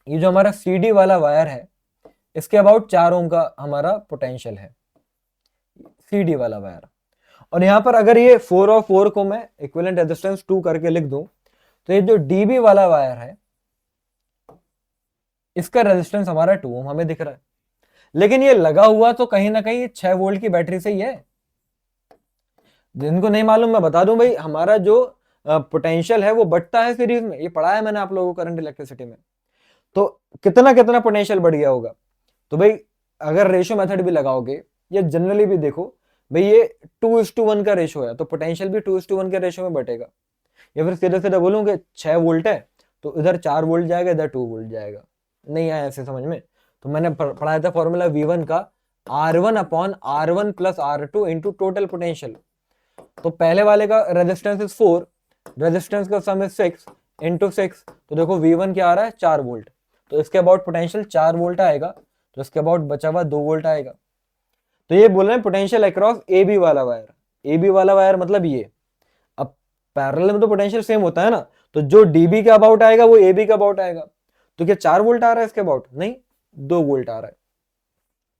ये जो हमारा सीडी वाला वायर है, इसके अबाउट 4 ओम का हमारा पोटेंशियल है, सीडी वाला वायर। और यहां पर अगर ये 4 और 4 को मैं इक्विवेलेंट रेजिस्टेंस 2 करके लिख दूं, तो ये जो डीबी वाला वायर है, इसका रेजिस्टेंस हमारा 2 ओम हमें दिख रहा है, लेकिन ये लगा हुआ तो कहीं ना कहीं 6 वोल्ट की बैटरी से ही है। जिनको नहीं मालूम मैं बता दूं भाई, हमारा जो पोटेंशियल है वो बढ़ता है सीरीज में, ये पढ़ा है मैंने आप लोगों को करंट इलेक्ट्रिसिटी में। तो कितना कितना पोटेंशियल बढ़ गया होगा। तो भाई अगर रेशियो मेथड भी लगाओगे या जनरली भी देखो भाई, ये 2:1 का रेशियो है, तो पोटेंशियल भी 2:1 के रेशियो में बढ़ेगा। या फिर सीधे सीधे बोलूं कि 6 वोल्ट है तो इधर 4 वोल्ट जाएगा, इधर 2 वोल्ट जाएगा। नहीं आया ऐसे समझ में, तो मैंने पढ़ाया था फॉर्मूला V1 का, R1 upon R1 plus R2 into total potential. तो पहले वाले का रेजिस्टेंस इज 4, रेजिस्टेंस का सम इज 6 इंटू 6, तो देखो V1 क्या आ रहा है 4 वोल्ट, तो इसके अबाउट पोटेंशियल 4 वोल्ट आएगा, तो इसके अबाउट बचा हुआ 2 वोल्ट आएगा। तो ये बोल रहे हैं पोटेंशियल अक्रॉस ए बी वाला वायर, ए बी वाला वायर मतलब ये। अब पैरेलल में तो पोटेंशियल सेम होता है ना, तो जो डीबी के अबाउट आएगा वो ए बी का अबाउट आएगा। तो क्या 4 वोल्ट आ रहा है इसके अबाउट, नहीं 2 वोल्ट आ रहा है।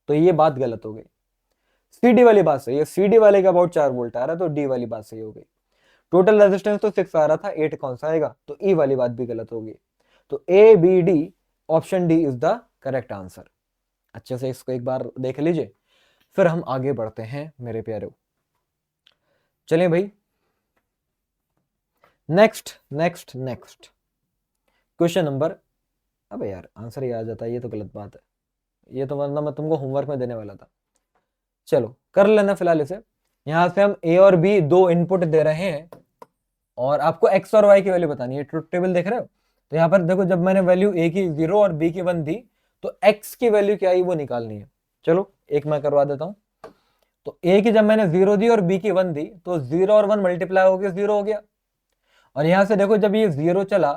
तो ये बात गलत हो गई। सीडी वाली बात सही है, सीडी वाले के अबाउट 4 वोल्ट आ रहा है, तो डी वाली बात सही हो गई। टोटल रेजिस्टेंस तो 6 आ रहा था, 8 कौन सा आएगा, तो ई वाली बात भी गलत होगी। तो A B D, option D is the correct answer. अच्छे से इसको एक बार देख लीजिए, फिर हम आगे बढ़ते हैं मेरे प्यारे। चलिए भाई, next next next question number, अबे यार आंसर ही आ जाता है, ये तो गलत बात है, ये तो वरना मैं तुमको होमवर्क में देने वाला था। चलो कर लेना फिलहाल इसे। यहां से हम ए और बी दो इनपुट दे रहे हैं और आपको एक्स और वाई की वैल्यू बतानी है। ट्रुथ टेबल देख रहे हो, तो यहाँ पर देखो जब मैंने वैल्यू ए की 0 और बी की 1 दी, तो एक्स की वैल्यू क्या आई वो निकालनी है। चलो एक मैं करवा देता हूं। तो ए की जब मैंने 0 दी और बी की 1 दी, तो 0 और 1 मल्टीप्लाई हो गया 0 हो गया। और यहां से देखो जब ये 0 चला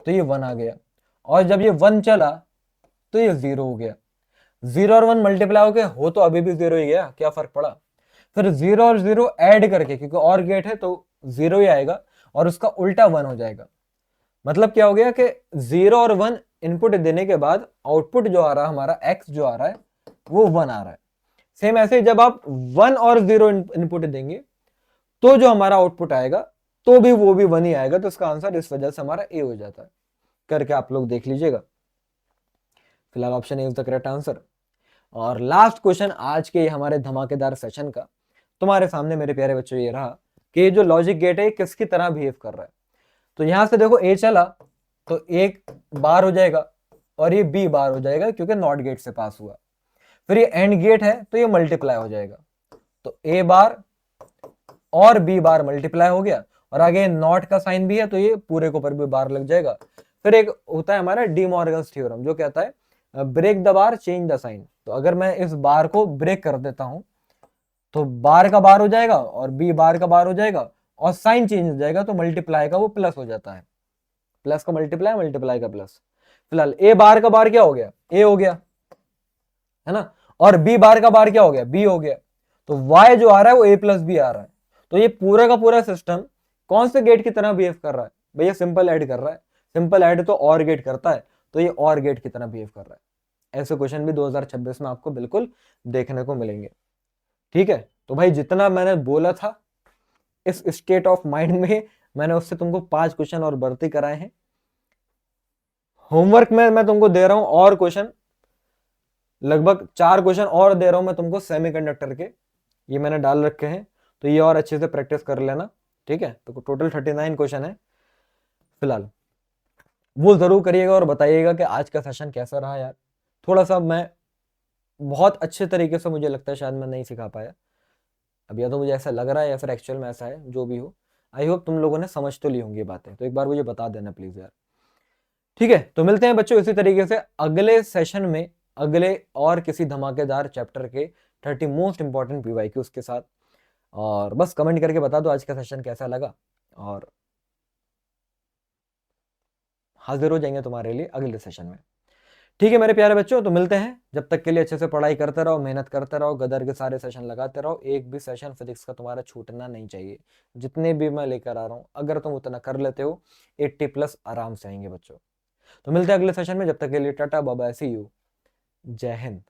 तो ये 1 आ गया, और जब ये 1 चला तो ये 0 हो गया। 0 और 1 मल्टीप्लाई हो गया, हो तो अभी भी 0 ही गया, क्या फर्क पड़ा। फिर 0 और 0 ऐड करके, क्योंकि और गेट है तो 0 ही आएगा और उसका उल्टा 1 हो जाएगा। मतलब क्या हो गया कि 0 और 1 इनपुट देने के बाद आउटपुट जो आ रहा है हमारा एक्स जो आ रहा है वो 1 आ रहा है। सेम ऐसे जब आप 1 और 0 इनपुट देंगे तो जो हमारा आउटपुट आएगा तो भी वो भी 1 ही आएगा। तो इसका आंसर इस वजह से हमारा ए हो जाता है। करके आप लोग देख लीजिएगा। फिलहाल option A is the correct answer. और लास्ट क्वेश्चन आज के हमारे धमाकेदार सेशन का तुम्हारे सामने मेरे प्यारे बच्चों ये रहा कि जो लॉजिक गेट है किसकी तरह बिहेव कर रहा है। तो यहां से देखो ए चला तो एक बार हो जाएगा और ये बी बार हो जाएगा क्योंकि नॉट गेट से पास हुआ। फिर ये एंड गेट है तो ये मल्टीप्लाई हो जाएगा, तो ए बार और बी बार मल्टीप्लाई हो गया, और आगे नॉट का साइन भी है तो ये पूरे के ऊपर भी बार लग जाएगा। फिर एक होता है हमारा डी मॉर्गन्स थ्योरम जो कहता है break the bar change the sign. तो अगर मैं इस बार को ब्रेक कर देता हूं तो बार का बार हो जाएगा और बी बार का बार हो जाएगा और साइन चेंज हो जाएगा, तो मल्टीप्लाई का वो प्लस हो जाता है, प्लस का मल्टीप्लाई, मल्टीप्लाई का प्लस। फिलहाल ए बार का बार क्या हो गया, ए हो गया है ना, और बी बार का बार क्या हो गया, बी हो गया। तो y जो आ रहा है वो a प्लस बी आ रहा है। तो ये पूरा का पूरा सिस्टम कौन से गेट की तरह बिहेव कर रहा है भैया, सिंपल ऐड कर रहा है। सिंपल ऐड तो और गेट करता है, तो ये और गेट की तरह बिहेव कर रहा है। ऐसे क्वेश्चन भी 2026 में आपको बिल्कुल देखने को मिलेंगे। ठीक है, तो भाई जितना मैंने बोला था इस स्टेट ऑफ माइंड में, मैंने उससे तुमको 5 क्वेश्चन और भर्ती कराए हैं। होमवर्क में मैं तुमको दे रहा हूं और क्वेश्चन, लगभग 4 क्वेश्चन और दे रहा हूं मैं तुमको सेमीकंडक्टर के, ये मैंने डाल रखे हैं, तो ये और अच्छे से प्रैक्टिस कर लेना। ठीक है, तो टोटल 39 क्वेश्चन है फिलहाल। वो जरूर करिएगा और बताइएगा कि आज का सेशन कैसा रहा यार। थोड़ा सा मैं बहुत अच्छे तरीके से, मुझे लगता है शायद मैं नहीं सिखा पाया अब, या तो मुझे ऐसा लग रहा है या फिर एक्चुअल में ऐसा है, जो भी हो। आई होप तुम लोगों ने समझ तो ली होंगी बातें, तो एक बार मुझे बता देना प्लीज यार। ठीक है, तो मिलते हैं बच्चों इसी तरीके से अगले सेशन में, अगले और किसी धमाकेदार चैप्टर के 30 मोस्ट इंपॉर्टेंट पीवाईक्यूज के साथ। और बस कमेंट करके बता दो आज का सेशन कैसा लगा, और हाजिर हो जाएंगे तुम्हारे लिए अगले सेशन में। ठीक है मेरे प्यारे बच्चों, तो मिलते हैं। जब तक के लिए अच्छे से पढ़ाई करते रहो, मेहनत करते रहो, गदर के सारे सेशन लगाते रहो। एक भी सेशन फिजिक्स का तुम्हारा छूटना नहीं चाहिए। जितने भी मैं लेकर आ रहा हूँ अगर तुम उतना कर लेते हो 80+ आराम से आएंगे बच्चों। तो मिलते हैं अगले सेशन में, जब तक के लिए tata bye bye, see you, जय हिंद।